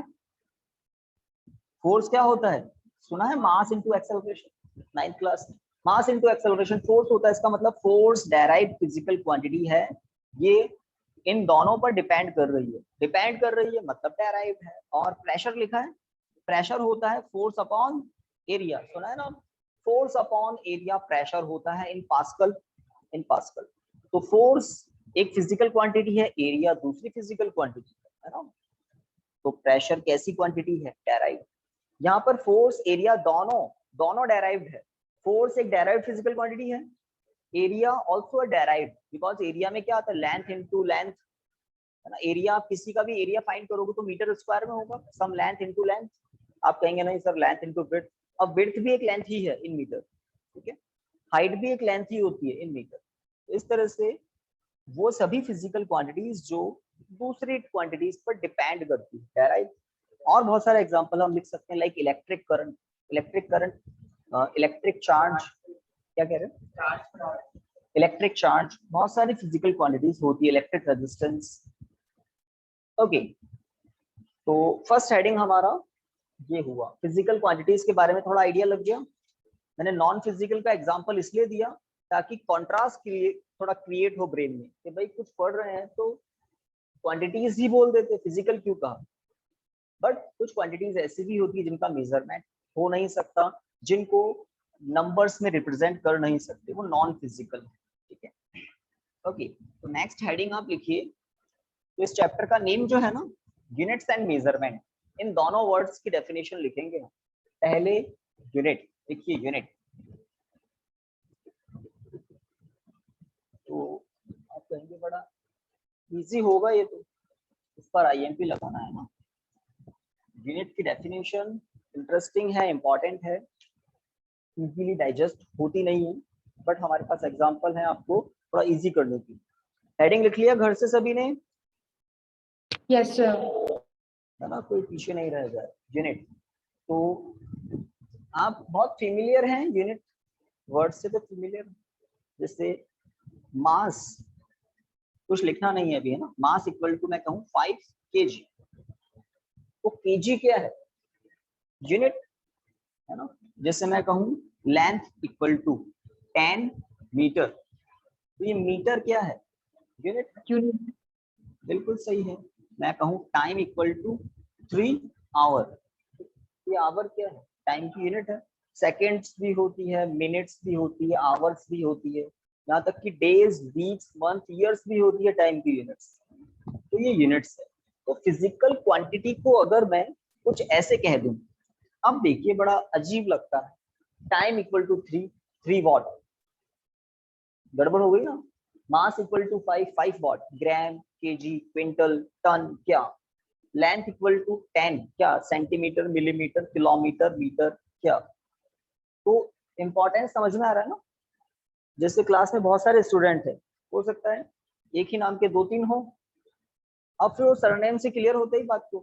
फोर्स क्या होता है, सुना है, mass into acceleration, 9th class में, मास इनटू एक्सेलरेशन फोर्स होता है। इसका मतलब फोर्स डेराइव्ड फिजिकल क्वांटिटी है, ये इन दोनों पर डिपेंड कर रही है, मतलब डेराइव्ड है। और प्रेशर लिखा है, प्रेशर होता है फोर्स अपॉन एरिया, सुना है ना, फोर्स अपॉन एरिया प्रेशर होता है इन पास्कल, तो फोर्स एक फिजिकल क्वांटिटी है, एरिया दूसरी फिजिकल क्वांटिटी है ना। तो प्रेशर कैसी क्वांटिटी है, डेराइव्ड। यहाँ पर फोर्स एरिया दोनों डेराइव्ड है। फोर्स एक डेराइव्ड फिजिकल क्वांटिटी है, area also derived, because area में क्या आता है, लेंथ इनटू लेंथ, है ना। एरिया, आप किसी का भी एरिया फाइंड करोगे तो मीटर स्क्वायर में होगा, सम लेंथ इनटू लेंथ। आप कहेंगे नहीं सर लेंथ इनटू विड्थ, अब विड्थ भी एक लेंथ ही है इन मीटर, ठीक है, हाइट भी एक लेंथ ही होती है इन मीटर। तो इस तरह से वो सभी फिजिकल क्वांटिटीज जो दूसरी क्वांटिटीज पर डिपेंड करती है, डेराइव्ड। और बहुत सारे एग्जांपल हम लिख सकते हैं, like electric current, electric charge, क्या कह रहे हैं, इलेक्ट्रिक चार्ज, बहुत सारी फिजिकल क्वांटिटीज होती है, इलेक्ट्रिक रेजिस्टेंस। ओके, तो फर्स्ट हेडिंग हमारा ये हुआ, फिजिकल क्वांटिटीज के बारे में थोड़ा आइडिया लग गया। मैंने नॉन फिजिकल का एग्जांपल इसलिए दिया ताकि कॉन्ट्रास्ट थोड़ा क्रिएट हो ब्रेन में, कि भाई कुछ पढ़ रहे हैं तो क्वांटिटीज ही बोल देते, फिजिकल क्यों कहा। बट कुछ क्वांटिटीज ऐसी भी होती है जिनका मेजरमेंट हो नहीं सकता, जिनको नंबर्स में रिप्रेजेंट कर नहीं सकते, वो नॉन फिजिकल है, ठीक है। ओके, तो नेक्स्ट हेडिंग आप लिखिए। तो इस चैप्टर का नेम जो है ना, यूनिट्स एंड मेजरमेंट, इन दोनों वर्ड्स की डेफिनेशन लिखेंगे। पहले यूनिट लिखिए, यूनिट। तो आप कहेंगे बड़ा इजी होगा ये, तो इस पर आईएमपी लगाना है ना। यूनिट की डेफिनेशन इंटरेस्टिंग है, इंपॉर्टेंट है, इजीली डाइजेस्ट होती नहीं है, बट हमारे पास एग्जांपल है आपको थोड़ा इजी करने की। हेडिंग लिख लिया घर से सभी ने? Yes, sir. है ना, कोई पीछे नहीं रह जाए। यूनिट, तो आप बहुत फेमिलियर हैं यूनिट वर्ड से, तो फेमिलियर, जैसे मास, कुछ लिखना नहीं है अभी, है ना। मास इक्वल टू मैं कहूँ 5 kg, तो kg क्या है? यूनिट, है ना। जैसे मैं कहूँ लेंथ इक्वल टू 10 मीटर, तो ये मीटर क्या है? यूनिट। Unit. बिल्कुल सही है। मैं कहूँ टाइम इक्वल टू 3 आवर, ये आवर क्या है? टाइम की यूनिट है। सेकेंड्स भी होती है, मिनट्स भी होती है, आवर्स भी होती है, यहाँ तक कि डेज, वीक्स, मंथ, ईयर्स भी होती है टाइम की यूनिट्स। तो ये यूनिट्स है। तो फिजिकल क्वांटिटी को अगर मैं कुछ ऐसे कह दूं, अब देखिए बड़ा अजीब लगता है, टाइम इक्वल टू 3 वॉट, गड़बड़ हो गई ना। Mass equal to 5 what, gram, KG, quintal, ton, क्या? लेंथ इक्वल टू 10, क्या? सेंटीमीटर, मिलीमीटर, किलोमीटर, मीटर, क्या? तो इंपॉर्टेंस समझ में आ रहा है ना। जैसे क्लास में बहुत सारे स्टूडेंट है, हो सकता है एक ही नाम के 2-3 हो, अब फिर वो सरनेम से क्लियर होते ही बात को,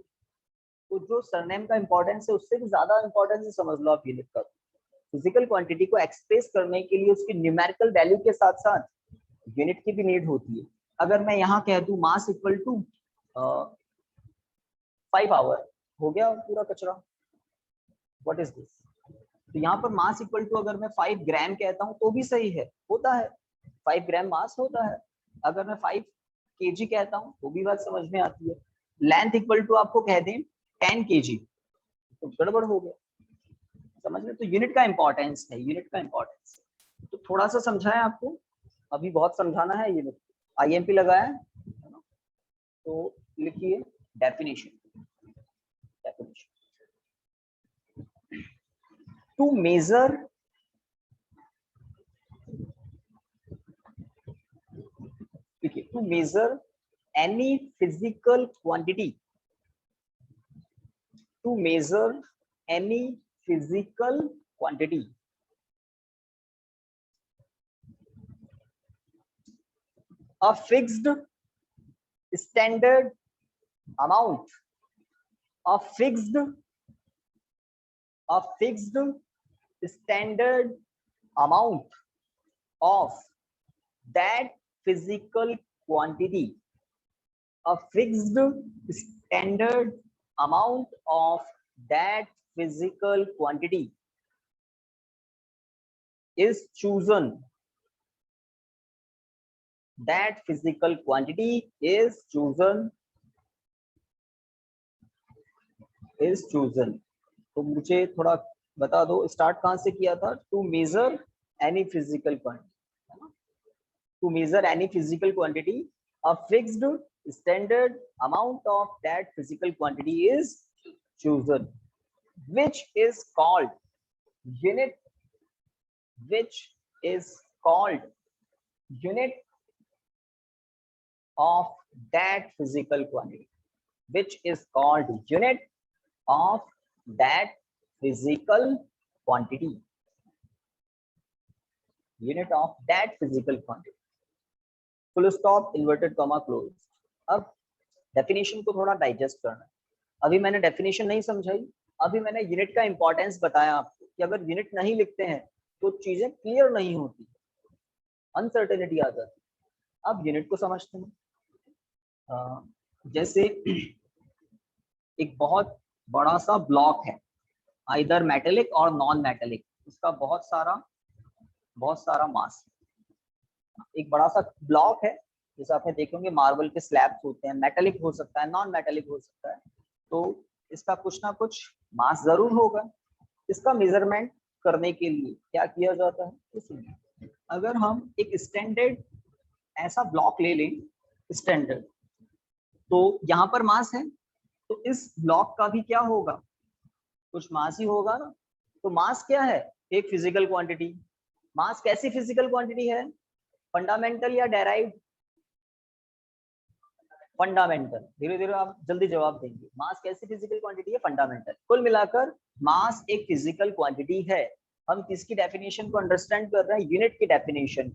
तो जो सरनेम का इंपॉर्टेंस है उससे भी ज्यादा इंपॉर्टेंस समझ लो आप यूनिट का। फिजिकल क्वांटिटी को एक्सप्रेस करने के लिए उसकी न्यूमेरिकल वैल्यू के साथ साथ यूनिट की भी नीड होती है। अगर मैं यहाँ कह दूं मास इक्वल टू 5 आवर, हो गया पूरा कचरा। What is this? तो यहाँ पर मास इक्वल टू अगर मैं 5 ग्राम कहता हूँ तो भी सही है, होता है 5 ग्राम मास होता है। अगर मैं 5 kg कहता हूँ तो भी बात समझ में आती है। लेंथ इक्वल टू आपको कह दें 10 kg, तो गड़बड़ हो गया, समझ में। तो यूनिट का इंपॉर्टेंस है, यूनिट का इंपॉर्टेंस। तो थोड़ा सा समझाएं आपको, अभी बहुत समझाना है यूनिट। आईएमपी लगाया है ना, तो लिखिए definition. Definition, to measure to measure any physical quantity, to measure any physical quantity, a fixed standard amount, a fixed standard amount of that physical quantity, a fixed standard amount of that physical quantity is chosen. That physical quantity is chosen. तो मुझे थोड़ा बता दो, start कहां से किया था? To measure any physical quantity, to measure any physical quantity, a fixed standard amount of that physical quantity is chosen, which is called unit, which is called unit of that physical quantity, which is called unit of that physical quantity, unit of that physical quantity, full stop, inverted comma, close. अब definition को थोड़ा digest करना है। अभी मैंने definition नहीं समझाई, अभी मैंने यूनिट का इंपॉर्टेंस बताया आपको कि अगर यूनिट नहीं लिखते हैं तो चीजें क्लियर नहीं होती, अनसर्टेनिटी आ जाती। अब यूनिट को समझते हैं। जैसे एक बहुत बड़ा सा ब्लॉक है, आइदर मेटेलिक और नॉन मेटेलिक, उसका बहुत सारा मास। एक बड़ा सा ब्लॉक है, जैसे आपने देखे होंगे मार्बल के स्लैब्स होते हैं, मेटेलिक हो सकता है, नॉन मेटेलिक हो सकता है, तो इसका कुछ ना कुछ मास जरूर होगा। इसका मेजरमेंट करने के लिए क्या किया जाता है? अगर हम एक स्टैंडर्ड ऐसा ब्लॉक ले लें स्टैंडर्ड, तो यहाँ पर मास है, तो इस ब्लॉक का भी क्या होगा, कुछ मास ही होगा ना। तो मास क्या है, एक फिजिकल क्वांटिटी। मास कैसी फिजिकल क्वांटिटी है, फंडामेंटल या डेराइव्ड? फंडामेंटल। धीरे धीरे आप जल्दी जवाब देंगे। मास कैसी फिजिकल क्वांटिटी है, फंडामेंटल। कुल मिलाकर मास एक फिजिकल क्वांटिटी है। हम किसकी डेफिनेशन को अंडरस्टैंड कर रहे हैं, यूनिट की डेफिनेशन।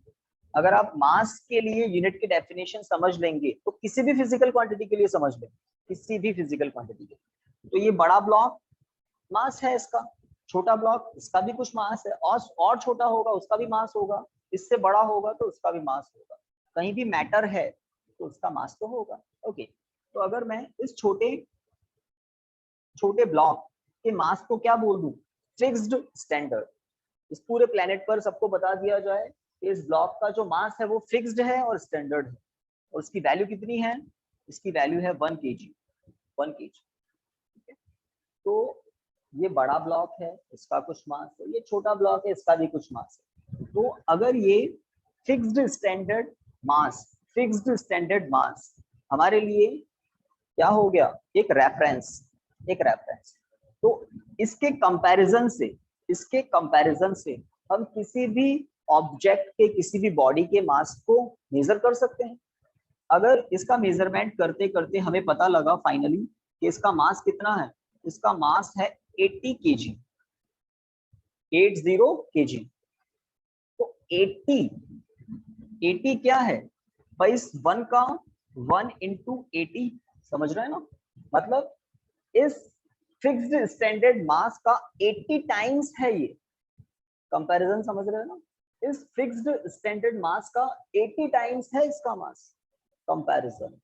अगर आप मास के लिए यूनिट की डेफिनेशन समझ लेंगे तो किसी भी फिजिकल क्वांटिटी के लिए समझ लेंगे, किसी भी फिजिकल क्वांटिटी के। तो ये बड़ा ब्लॉक मास है इसका, छोटा ब्लॉक इसका भी कुछ मास है, और छोटा होगा उसका भी मास होगा, इससे बड़ा होगा तो उसका भी मास होगा। कहीं भी मैटर है तो उसका मास तो होगा। ओके, तो अगर मैं इस छोटे छोटे ब्लॉक के मास को क्या बोल दूं, फिक्स्ड स्टैंडर्ड। इस पूरे प्लेनेट पर सबको बता दिया जाए कि इस ब्लॉक का जो मास है वो फिक्स्ड है और स्टैंडर्ड है, और उसकी वैल्यू कितनी है, इसकी वैल्यू है 1 kg, 1 kg। तो ये बड़ा ब्लॉक है, इसका कुछ मास है, ये छोटा ब्लॉक है, इसका भी कुछ मास है। तो अगर ये फिक्स्ड स्टैंडर्ड मास, फिक्स्ड स्टैंडर्ड मास हमारे लिए क्या हो गया, एक रेफरेंस, एक रेफरेंस। तो इसके कंपैरिजन से, इसके कंपैरिजन से हम किसी भी ऑब्जेक्ट के, किसी भी बॉडी के मास को मेजर कर सकते हैं। अगर इसका मेजरमेंट करते करते हमें पता लगा फाइनली कि इसका मास कितना है, इसका मास है 80 kg, 80 kg। तो 80 क्या है भाई, इस 1 का 1 into 80, समझ रहे हैं ना, मतलब इस फिक्स्ड स्टैंडर्ड मास का 80 टाइम्स है ये। कंपैरिजन समझ रहे हैं ना, इस फिक्स्ड स्टैंडर्ड मास का 80 टाइम्स है इसका मास, कंपैरिजन।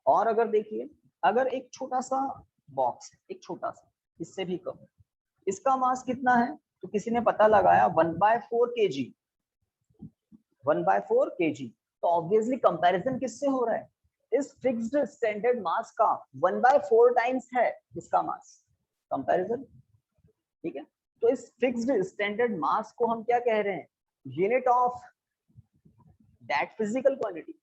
और अगर देखिए, अगर एक छोटा सा बॉक्स, एक छोटा सा, इससे भी कम, इसका मास कितना है, तो किसी ने पता लगाया 1/4 kg, 1/4 kg। तो ऑब्वियसली कंपैरिजन किससे हो रहा है, इस फिक्स्ड स्टैंडर्ड मास का 1/4 टाइम्स है इसका मास, कंपैरिजन। ठीक है, तो इस फिक्स्ड स्टैंडर्ड मास को हम क्या कह रहे हैं, unit of that physical quantity.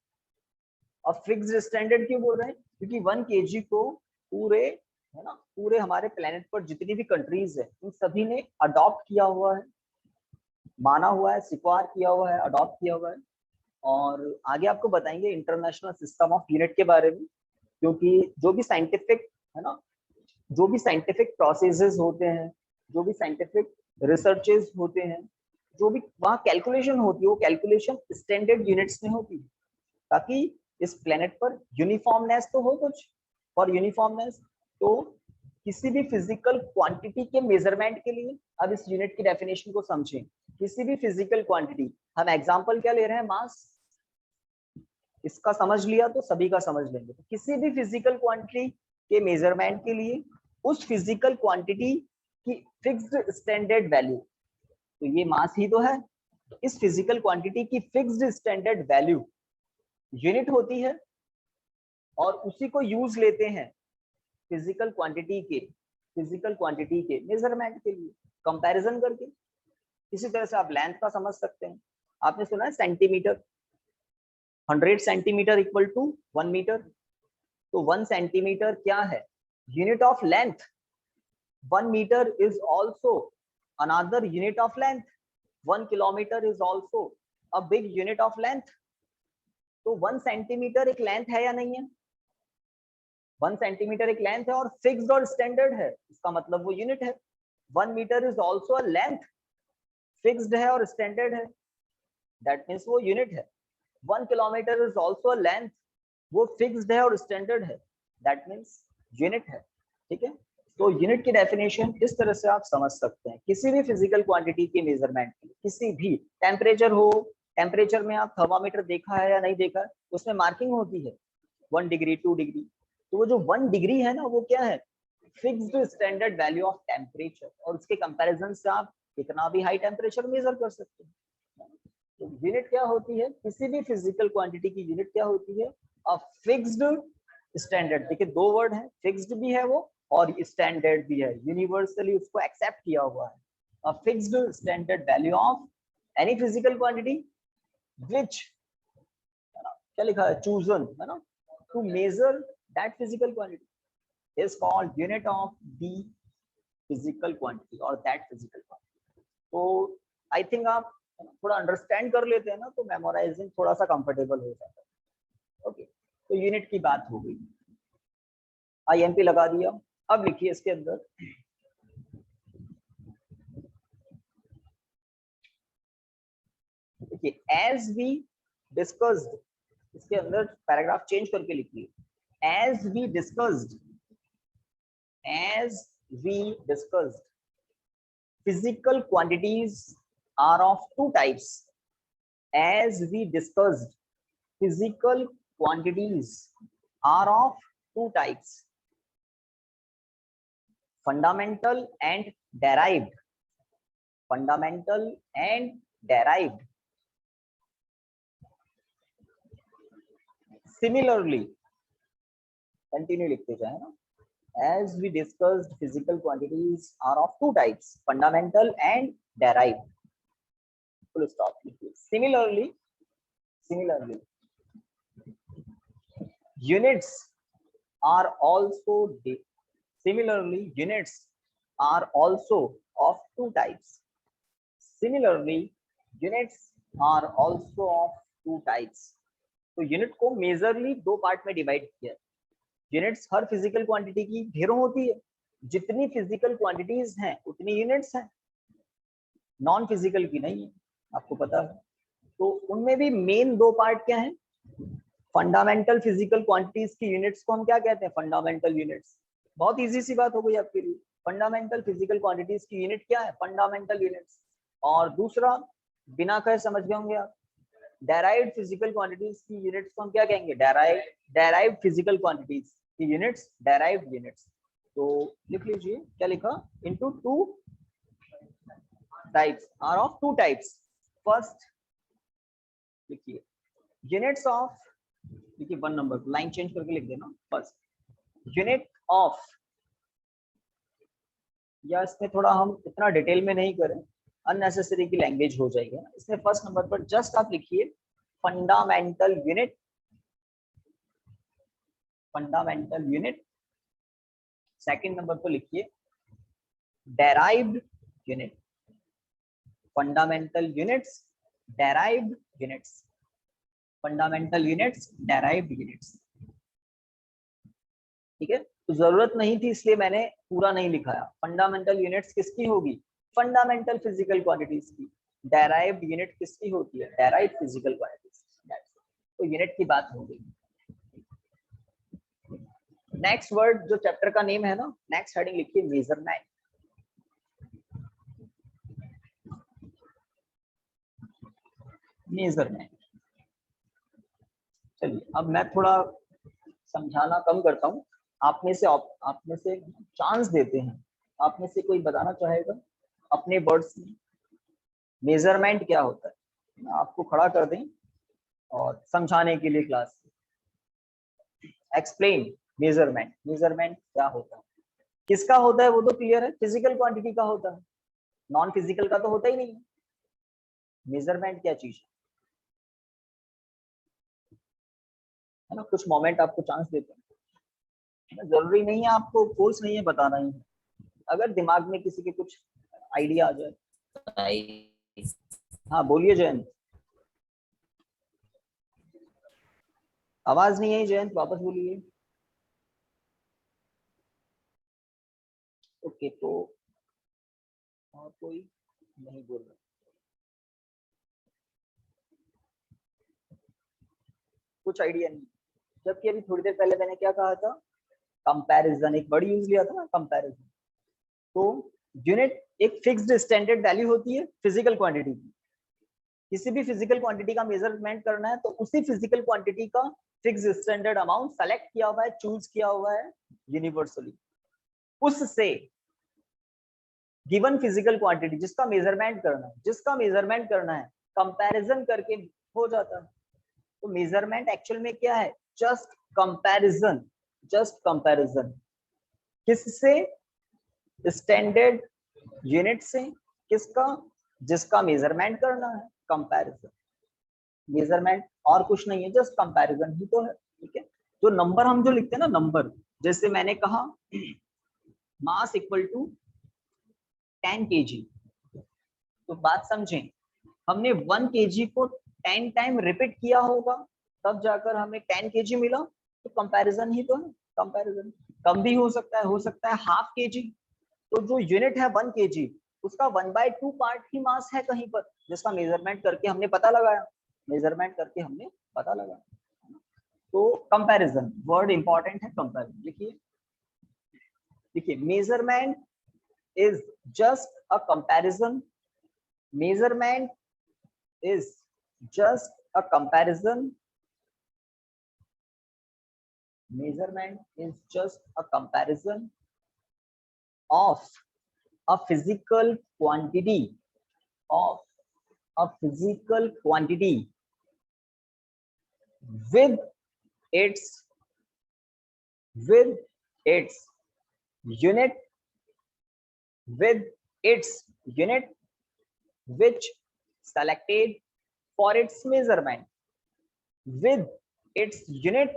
और फिक्स्ड स्टैंडर्ड क्यों बोल रहे हैं, क्योंकि 1 kg को पूरे, है ना, पूरे हमारे प्लेनेट पर जितनी भी कंट्रीज है उन सभी ने अडॉप्ट किया हुआ है, माना हुआ है, स्वीकार किया हुआ है, अडॉप्ट किया हुआ है। और आगे आपको बताएंगे इंटरनेशनल सिस्टम ऑफ यूनिट के बारे में, क्योंकि जो भी साइंटिफिक, है ना, जो भी साइंटिफिक प्रोसेसेस होते हैं, जो भी साइंटिफिक रिसर्चेस होते हैं, जो भी वहाँ कैलकुलेशन होती है, वो कैलकुलेशन स्टैंडर्ड यूनिट्स में होती है, ताकि इस प्लेनेट पर यूनिफॉर्मनेस तो हो कुछ। और यूनिफॉर्मनेस तो किसी भी फिजिकल क्वांटिटी के मेजरमेंट के लिए, अब इस यूनिट की डेफिनेशन को समझें, किसी भी फिजिकल क्वांटिटी, हम एग्जांपल क्या ले रहे हैं, मास, इसका समझ लिया तो सभी का समझ लेंगे। तो किसी भी फिजिकल क्वांटिटी के मेजरमेंट के लिए उस फिजिकल क्वांटिटी की फिक्स्ड स्टैंडर्ड वैल्यू, तो ये मास ही तो है, तो इस फिजिकल क्वांटिटी की फिक्स्ड स्टैंडर्ड वैल्यू यूनिट होती है, और उसी को यूज लेते हैं फिजिकल क्वांटिटी के मेजरमेंट के लिए, कंपैरिजन करके। इसी तरह से आप लेंथ का समझ सकते हैं, आपने सुना है centimetre, 100 centimetre equal to 1 metre. तो 1 सेंटीमीटर क्या है, unit of length. 1 metre is also another unit of length. 1 kilometre is also a big unit of length. तो 1 सेंटीमीटर एक लेंथ है या नहीं है, 1 सेंटीमीटर एक लेंथ है और फिक्स्ड और स्टैंडर्ड है, इसका मतलब वो यूनिट है। 1 metre is also a length, fixed है और स्टैंडर्ड है, दैट मीन्स वो यूनिट है। 1 kilometre is also a length, वो फिक्स्ड है और स्टैंडर्ड है, दैट मीन्स यूनिट है। ठीक है, तो यूनिट की डेफिनेशन इस तरह से आप समझ सकते हैं, किसी भी फिजिकल क्वांटिटी के मेजरमेंट के लिए, किसी भी टेम्परेचर हो, टेम्परेचर में आप थर्मामीटर देखा है या नहीं देखा है, उसमें मार्किंग होती है 1 डिग्री 2 डिग्री। तो वो जो 1 डिग्री है ना, वो क्या है, fixed standard value of temperature, और उसके कंपैरिजन से आप कितना भी हाई टेम्परेचर मेजर कर सकते हैं। तो यूनिट क्या होती है, किसी भी फिजिकल क्वांटिटी की यूनिट क्या होती है, अ फिक्स्ड स्टैंडर्ड। देखिए 2 वर्ड है, फिक्स्ड भी है वो और स्टैंडर्ड भी है, यूनिवर्सली उसको एक्सेप्ट किया हुआ है। A fixed standard value of any physical quantity which क्या लिखा है, chosen है ना, to measure that physical quantity is called unit of the physical quantity or that physical quantity. तो आई थिंक आप थोड़ा अंडरस्टैंड कर लेते हैं ना तो मेमोराइजिंग थोड़ा सा कंफर्टेबल हो जाता है। ओके, तो यूनिट की बात हो गई, IMP लगा दिया। अब लिखिए इसके अंदर देखिए, एज वी डिस्कस्ड, इसके अंदर पैराग्राफ चेंज करके लिखिए, as we discussed physical quantities are of two types. As we discussed, physical quantities are of two types, fundamental and derived. Fundamental and derived. Similarly, continue लिखते जाए ना, as we discussed, physical quantities are of two types, fundamental and derived. Full stop. Similarly, units are also of two types. Similarly, units are also of two types. तो unit को majorly दो part में divide किया। Units हर physical quantity की ढेरों होती है, जितनी फिजिकल क्वांटिटीज हैं उतनी यूनिट्स हैं, नॉन फिजिकल की नहीं है, आपको पता है। तो उनमें भी मेन दो पार्ट क्या है, फंडामेंटल फिजिकल क्वांटिटीज की यूनिट्स को हम क्या कहते हैं, फंडामेंटल यूनिट्स। बहुत इजी सी बात हो गई आपके लिए, फंडामेंटल फिजिकल क्वांटिटीज की यूनिट क्या है, फंडामेंटल यूनिट्स। और दूसरा बिना कहे समझ गए होंगे आप, डेराइव्ड फिजिकल क्वांटिटीज की यूनिट्स को हम क्या कहेंगे, डेराइव्ड फिजिकल क्वांटिटीज की यूनिट्स, डेराइव्ड यूनिट्स। तो लिख लीजिए, क्या लिखा, into two types, are of two types. First लिखिए यूनिट्स ऑफ, देखिए 1 नंबर लाइन चेंज करके लिख देना, फर्स्ट यूनिट ऑफ, या इसमें थोड़ा हम इतना डिटेल में नहीं करें, अननेसेसरी की लैंग्वेज हो जाएगी ना, इसमें फर्स्ट नंबर पर जस्ट आप लिखिए fundamental unit, fundamental unit. Second number पर लिखिए derived unit, fundamental units, derived units, fundamental units, derived units. ठीक है, तो जरूरत नहीं थी इसलिए मैंने पूरा नहीं लिखाया। फंडामेंटल यूनिट्स किसकी होगी, फंडामेंटल फिजिकल क्वांटिटीज की। डेराइव्ड यूनिट किसकी होती है, डेराइव्ड फिजिकल क्वांटिटीज। तो यूनिट की बात हो गई। नेक्स्ट वर्ड जो चैप्टर का नेम है ना, नेक्स्ट हेडिंग लिखिए मेजरमेंट। मेजरमेंट। चलिए अब मैं थोड़ा समझाना कम करता हूँ, आप में से चांस देते हैं, आप में से कोई बताना चाहेगा अपने वर्ड्स में मेजरमेंट क्या होता है, आपको खड़ा कर दें और समझाने के लिए क्लास। एक्सप्लेन मेजरमेंट, मेजरमेंट क्या होता है, किसका होता है वो तो क्लियर है, फिजिकल क्वांटिटी का होता है, नॉन फिजिकल का तो होता ही नहीं है। मेजरमेंट क्या चीज है ना, कुछ मोमेंट आपको चांस देते हैं, जरूरी नहीं है, आपको फोर्स नहीं है बताना ही है, अगर दिमाग में किसी के कुछ आइडिया आ जाए। हाँ बोलिए जयंत, आवाज नहीं आई जयंत, वापस बोलिए। ओके, तो और कोई नहीं बोल रहा, कुछ आइडिया नहीं, जबकि अभी थोड़ी देर पहले मैंने क्या कहा था, कंपैरिजन, एक वर्ड यूज लिया था ना, कंपैरिजन। तो यूनिट एक फिक्स्ड स्टैंडर्ड वैल्यू होती है फिजिकल क्वांटिटी की, किसी भी फिजिकल क्वांटिटी का मेजरमेंट करना है तो उसी फिजिकल क्वांटिटी का फिक्स स्टैंडर्ड अमाउंट सेलेक्ट किया हुआ है, चूज किया हुआ है यूनिवर्सली, उससे गिवन फिजिकल क्वांटिटी जिसका मेजरमेंट करना है कंपैरिजन करके हो जाता है। तो मेजरमेंट एक्चुअल में क्या है, जस्ट कंपैरिजन, किससे, स्टैंडर्ड यूनिट से, किसका, जिसका मेजरमेंट करना है, कंपैरिजन। मेजरमेंट और कुछ नहीं है, जस्ट कंपैरिजन ही तो है। ठीक है, जो नंबर हम जो लिखते हैं ना, नंबर, जैसे मैंने कहा मास इक्वल टू 10 kg, तो बात समझें, हमने 1 kg को 10 टाइम रिपीट किया होगा, तब जाकर हमें 10 kg मिला, तो कंपैरिजन ही तो है, कंपैरिजन। कम भी हो सकता है हाफ kg। तो जो यूनिट है 1 kg, उसका 1/2 पार्ट ही मास है कहीं पर, जिसका मेजरमेंट करके हमने पता लगाया, मेजरमेंट करके हमने पता लगाया। तो कंपैरिजन वर्ड इंपॉर्टेंट है, कंपैरिजन लिखिए। देखिए, measurement is just a comparison, measurement is just a comparison, measurement is just a comparison of a physical quantity, of a physical quantity with its with its unit, with its unit which selected for its measurement, with its unit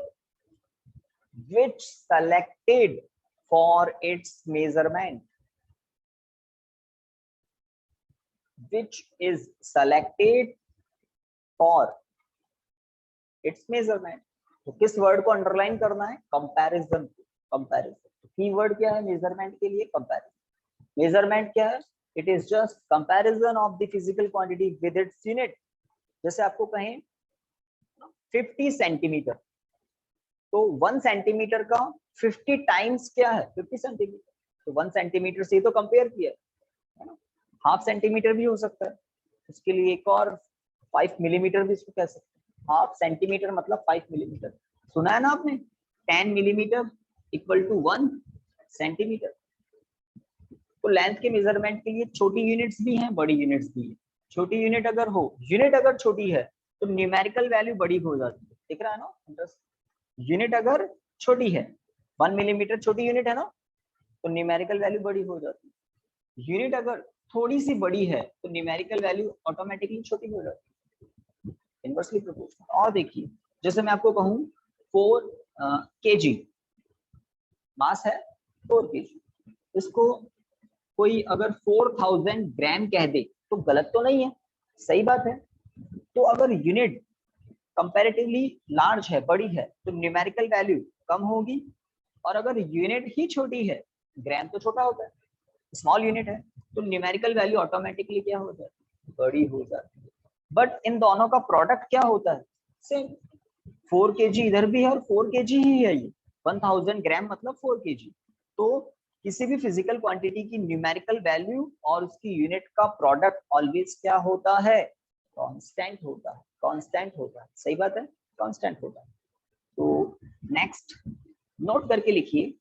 which selected for its measurement, which is selected for its measurement। तो किस word को underline करना है? Comparison. Comparison keyword क्या है measurement के लिए? Comparison. Measurement क्या है? It is just comparison of the physical quantity with its unit. जैसे आपको कहें 50 सेंटीमीटर, तो 1 सेंटीमीटर का 50 टाइम्स क्या है? 50 सेंटीमीटर। तो 1 सेंटीमीटर से ही तो कंपेयर किया है ना। हाफ सेंटीमीटर भी हो सकता है, उसके लिए एक और 5 मिलीमीटर भी इसको कह सकते हैं। हाफ सेंटीमीटर मतलब 5 मिलीमीटर, सुना है ना आपने? 10 मिलीमीटर इक्वल टू 1 सेंटीमीटर। तो लेंथ के मेजरमेंट के लिए छोटी यूनिट्स भी हैं, बड़ी यूनिट्स भी हैं। छोटी यूनिट अगर हो, यूनिट अगर छोटी है तो न्यूमेरिकल वैल्यू बड़ी हो जाती है। दिख रहा है ना? यूनिट अगर छोटी है, 1 मिलीमीटर छोटी यूनिट है ना, तो न्यूमेरिकल वैल्यू बड़ी हो जाती है। यूनिट अगर थोड़ी सी बड़ी है तो न्यूमेरिकल वैल्यू ऑटोमेटिकली छोटी हो जाती है, इनवर्सली प्रोपोर्शनल। और देखिए, जैसे मैं आपको कहूं 4 kg मास है, 4 kg, इसको कोई अगर 4000 ग्राम कह दे तो गलत तो नहीं है, सही बात है। तो अगर यूनिट कंपैरेटिवली लार्ज है, बड़ी है, तो न्यूमेरिकल वैल्यू कम होगी। और अगर यूनिट ही छोटी है, ग्राम तो छोटा होता है, स्मॉल यूनिट है, तो न्यूमेरिकल वैल्यू ऑटोमेटिकली क्या हो जाती है? बड़ी हो जाती है। बट इन दोनों का प्रोडक्ट क्या होता है? सेम। 4 kg इधर भी है और 4 kg ही है ये। 1000 ग्राम मतलब 4 kg। तो किसी भी फिजिकल क्वांटिटी की न्यूमेरिकल वैल्यू और उसकी यूनिट का प्रोडक्ट ऑलवेज क्या होता है? कांस्टेंट होता है, कांस्टेंट होता है। सही बात है, कांस्टेंट होता है। तो नेक्स्ट नोट करके लिखिए,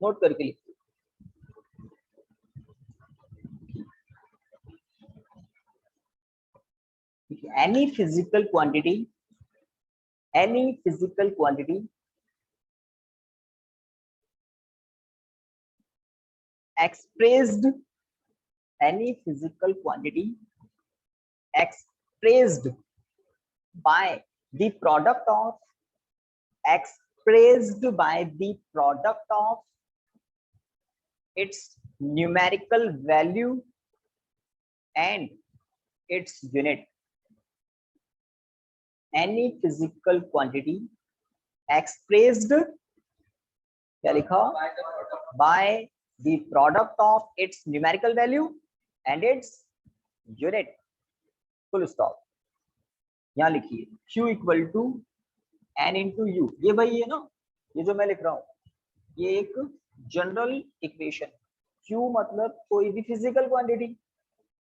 नोट करके लिखिए। any physical quantity, any physical quantity expressed, any physical quantity expressed by the product of, expressed by the product of its numerical value and its unit, any physical quantity expressed, क्या लिखा? by the product of its numerical value and its unit, full stop। यहाँ लिखिए Q equal to N into U. ये भाई है ना, ये जो मैं लिख रहा हूँ, ये एक जनरल इक्वेशन। Q मतलब कोई भी फिजिकल क्वांटिटी,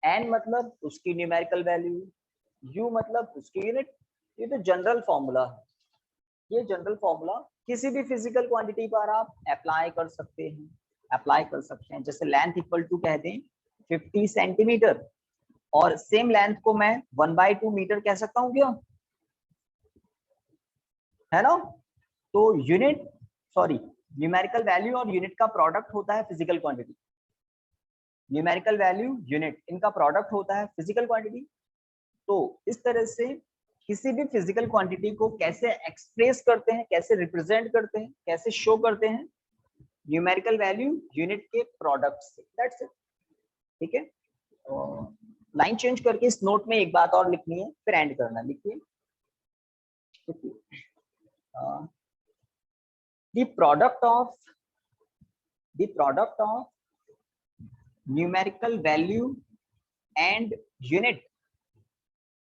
N मतलब उसकी न्यूमेरिकल वैल्यू, U मतलब उसकी यूनिट। ये तो जनरल फॉर्मूला है, ये जनरल फॉर्मूला किसी भी फिजिकल क्वांटिटी पर आप अप्लाई कर सकते हैं, अप्लाई कर सकते हैं। जैसे लेंथ इक्वल टू कह दें 50 सेंटीमीटर, और सेम लेंथ को मैं 1/2 मीटर कह सकता हूँ क्या? है ना? तो यूनिट, सॉरी, न्यूमेरिकल वैल्यू और यूनिट का प्रोडक्ट होता है physical quantity. Numerical value, unit, इनका प्रोडक्ट होता है फिजिकल क्वांटिटी। तो इस तरह से किसी भी फिजिकल क्वांटिटी को कैसे एक्सप्रेस करते हैं, कैसे रिप्रेजेंट करते हैं, कैसे शो करते हैं, न्यूमेरिकल वैल्यू यूनिट के प्रोडक्ट से, दैट्स इट। ठीक है, लाइन चेंज करके इस नोट में एक बात और लिखनी है, फिर एंड करना। लिखिए the product of numerical value and unit,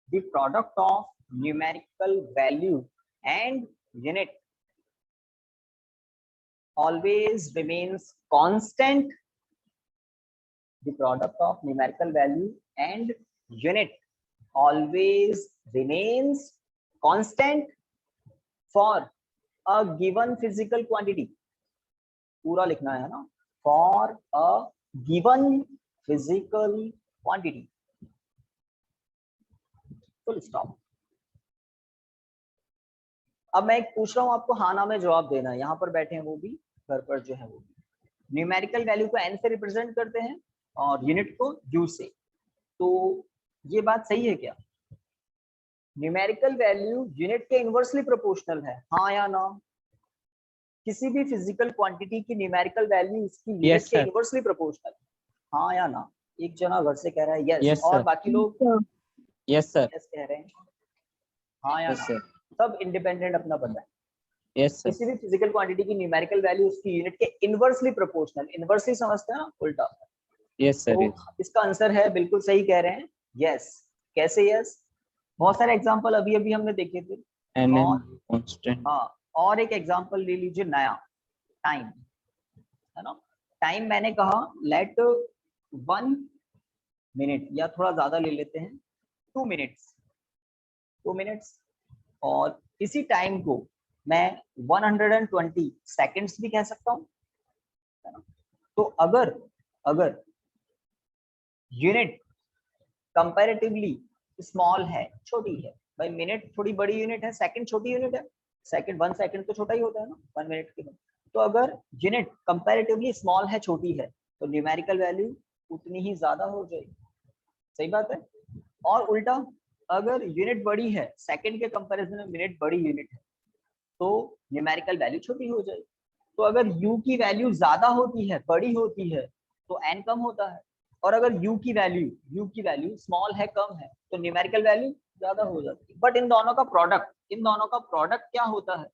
the product of numerical value and unit always remains constant. The product of numerical value and unit always remains constant for a given physical quantity. पूरा लिखना है ना, for a given physical quantity. Full stop. अब मैं एक पूछ रहा हूं आपको, हाँ ना में जवाब देना है। यहाँ पर बैठे हैं वो भी, घर पर जो है वो भी। न्यूमेरिकल वैल्यू को n से रिप्रेजेंट करते हैं और यूनिट को u से। तो ये बात सही है क्या? न्यूमेरिकल वैल्यू यूनिट के इनवर्सली प्रोपोर्शनल है, हाँ या ना? किसी भी फिजिकल क्वांटिटी की न्यूमेरिकल वैल्यू उसकी यूनिट के इनवर्सली प्रोपोर्शनल, हाँ या ना? एक जना घर से कह रहा है यस, और बाकी लोग यस सर, यस कह रहे हैं, हाँ या ना? सब इंडिपेंडेंट अपना बंदा है। Yes sir. किसी भी फिजिकल क्वांटिटी की न्यूमेरिकल वैल्यू उसकी यूनिट के इनवर्सली प्रोपोर्शनल, इनवर्सली समझते हैं ना, उल्टा। Yes sir. तो इसका आंसर है, बिल्कुल सही कह रहे हैं, यस। कैसे यस? बहुत सारे एग्जांपल अभी अभी हमने देखे थे। हाँ, और एक एग्जांपल ले लीजिए नया, टाइम, है ना। टाइम मैंने कहा लेट 1 मिनट, या थोड़ा ज्यादा ले लेते हैं 2 मिनट्स, और इसी टाइम को मैं 120 सेकंड्स भी कह सकता हूँ, है ना। तो अगर यूनिट कंपैरेटिवली स्मॉल है, छोटी है, भाई मिनट थोड़ी बड़ी यूनिट है, सेकंड छोटी यूनिट है, सेकंड 1 सेकंड तो छोटा ही होता है ना 1 मिनट के बाद। तो अगर यूनिट कंपैरेटिवली स्मॉल है, छोटी है, तो न्यूमेरिकल वैल्यू उतनी ही ज्यादा हो जाएगी। सही बात है। और उल्टा, अगर यूनिट बड़ी है, सेकंड के कंपैरिजन में मिनट बड़ी यूनिट है, तो न्यूमेरिकल वैल्यू छोटी हो जाएगी। तो अगर u की वैल्यू ज्यादा होती है, बड़ी होती है, तो n कम होता है, और अगर u की वैल्यू स्मॉल है, कम है, तो न्यूमेरिकल वैल्यू ज्यादा हो जाती है। बट इन दोनों का प्रोडक्ट क्या होता है?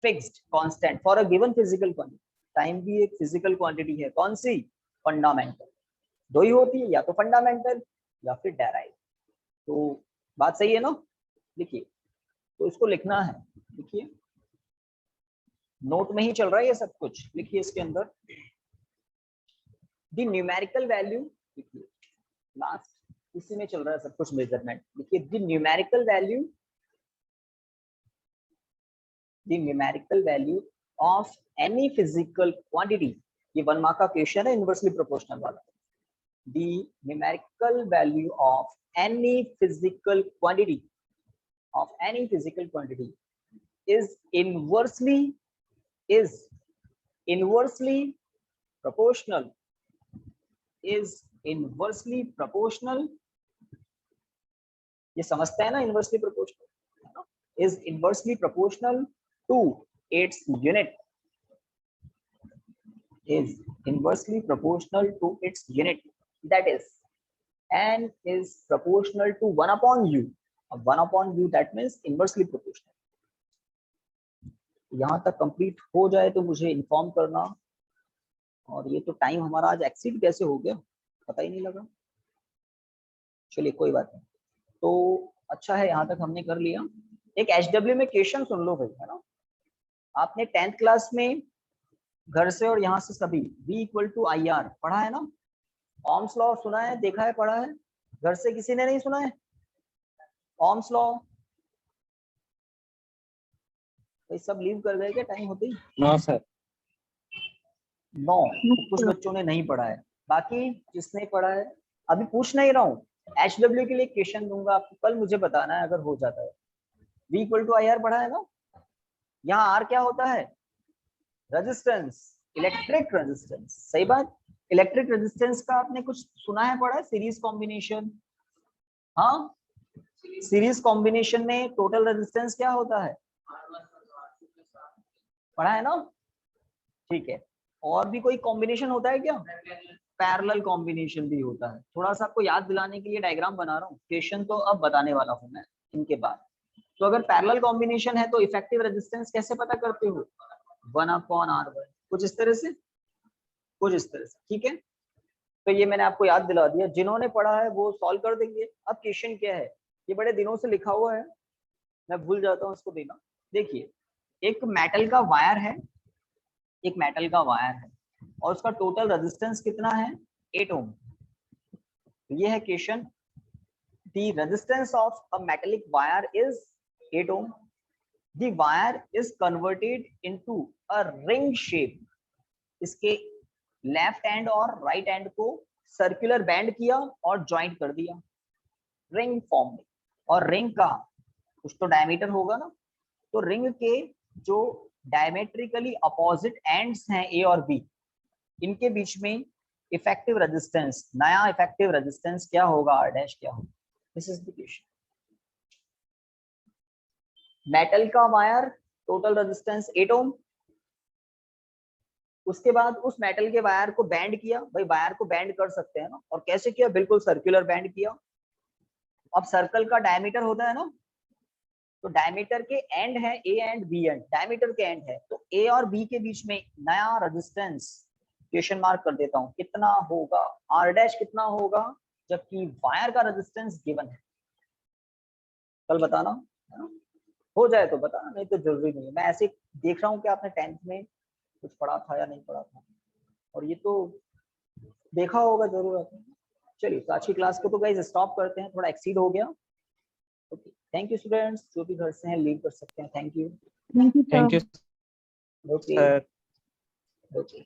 Fixed, constant for a given physical quantity. Time भी एक फिजिकल क्वांटिटी है, कौन सी? फंडामेंटल। दो ही होती है, या तो फंडामेंटल या फिर डेराइव। तो बात सही है ना? लिखिए, तो इसको लिखना है, लिखिए, नोट में ही चल रहा है ये सब कुछ। लिखिए इसके अंदर द न्यूमेरिकल वैल्यू, लिखिए लास्ट इसी में चल रहा है सब कुछ, मेजरमेंट। लिखिए the numerical value of any physical quantity. ये 1 मार्क का क्वेश्चन है, इनवर्सली प्रोपोर्शनल वाला। The numerical value of any physical quantity is inversely proportional, ये समझते हैं ना, inversely proportional, is inversely proportional to its unit, that is n is proportional to 1 upon u. 1 upon u, that means inversely proportional। यहाँ तक complete हो जाए तो मुझे इन्फॉर्म करना। और ये तो टाइम हमारा आज एक्सीड कैसे हो गया, पता ही नहीं लगा। चलिए कोई बात नहीं। तो अच्छा है, यहाँ तक हमने कर लिया। एक HW में क्वेश्चन सुन लो भाई, है ना। आपने 10th क्लास में घर से और यहाँ से सभी V = IR पढ़ा है ना। ओम्स लॉ सुना है, देखा है, पढ़ा है। घर से किसी ने नहीं सुना है ओम्स लॉ? भाई सब लीव कर गए क्या टाइम होते ही? No sir. नो, कुछ बच्चों ने नहीं पढ़ा है, बाकी जिसने पढ़ा है। अभी पूछ नहीं रहा हूँ, HW के लिए क्वेश्चन दूंगा आपको, कल मुझे बताना है अगर हो जाता है। V = IR पढ़ा है ना। यहाँ R क्या होता है? Resistance, electric resistance. सही बात। इलेक्ट्रिक रेजिस्टेंस का आपने कुछ सुना है, पढ़ा है? सीरीज कॉम्बिनेशन, हाँ। सीरीज कॉम्बिनेशन में टोटल रेजिस्टेंस क्या होता है, पढ़ा है ना, ठीक है। और भी कोई कॉम्बिनेशन होता है क्या, पैरेलल कॉम्बिनेशन भी होता है। थोड़ा सा आपको याद दिलाने के लिए डायग्राम बना रहा हूँ, क्वेश्चन तो अब बताने वाला हूँ मैं इनके बाद। तो अगर पैरेलल कॉम्बिनेशन है तो इफेक्टिव रेजिस्टेंस कैसे पता करते हो, 1/R1, कुछ इस तरह से, कुछ इस तरह से, ठीक है। तो ये मैंने आपको याद दिला दिया, जिन्होंने पढ़ा है वो सॉल्व कर देंगे। अब क्वेश्चन क्या है, ये बड़े दिनों से लिखा हुआ है, मैं भूल जाता हूँ उसको देना। देखिए, एक मेटल का वायर है, एक मेटल का वायर है और उसका टोटल रेजिस्टेंस कितना है, 8 ओम। ये है question, the resistance of a metallic wire is 8 ohm, the wire is converted into a ring shape. इसके लेफ्ट एंड और राइट एंड को सर्कुलर बैंड किया और ज्वाइंट कर दिया रिंग फॉर्म में। और रिंग का कुछ तो डायमीटर होगा ना, तो रिंग के जो डायमेट्रिकली अपोजिट एंड्स हैं ए और बी, इनके बीच में इफेक्टिव रेजिस्टेंस, नया इफेक्टिव रेजिस्टेंस क्या होगा, आर डैश क्या होगा। This is the question. Metal का वायर टोटल रेजिस्टेंस 8 ओम, उसके बाद उस मेटल के वायर को बैंड किया, भाई वायर को बैंड कर सकते हैं ना, और कैसे किया, बिल्कुल सर्कुलर बैंड किया। अब सर्कल का डायमीटर होता है ना, तो डायमीटर के एंड है A and B end, diameter के एंड है, तो ए और बी के बीच में नया रेजिस्टेंस क्वेश्चन मार्क कर देता हूं, कितना होगा, आर डैश कितना होगा, जबकि वायर का रेजिस्टेंस गिवन है। कल बताना है ना? हो जाए तो बताना, नहीं तो जरूरी नहीं है। मैं ऐसे देख रहा हूँ कि आपने 10th में कुछ पढ़ा था या नहीं पढ़ा था, और ये तो देखा होगा जरूर आपने। चलिए, तो आज की क्लास को तो गाइस स्टॉप करते हैं, थोड़ा एक्सीड हो गया। ओके, थैंक यू स्टूडेंट्स, जो भी घर से हैं लीव कर सकते हैं। Thank you. Thank you, sir. Thank you, okay sir. Okay.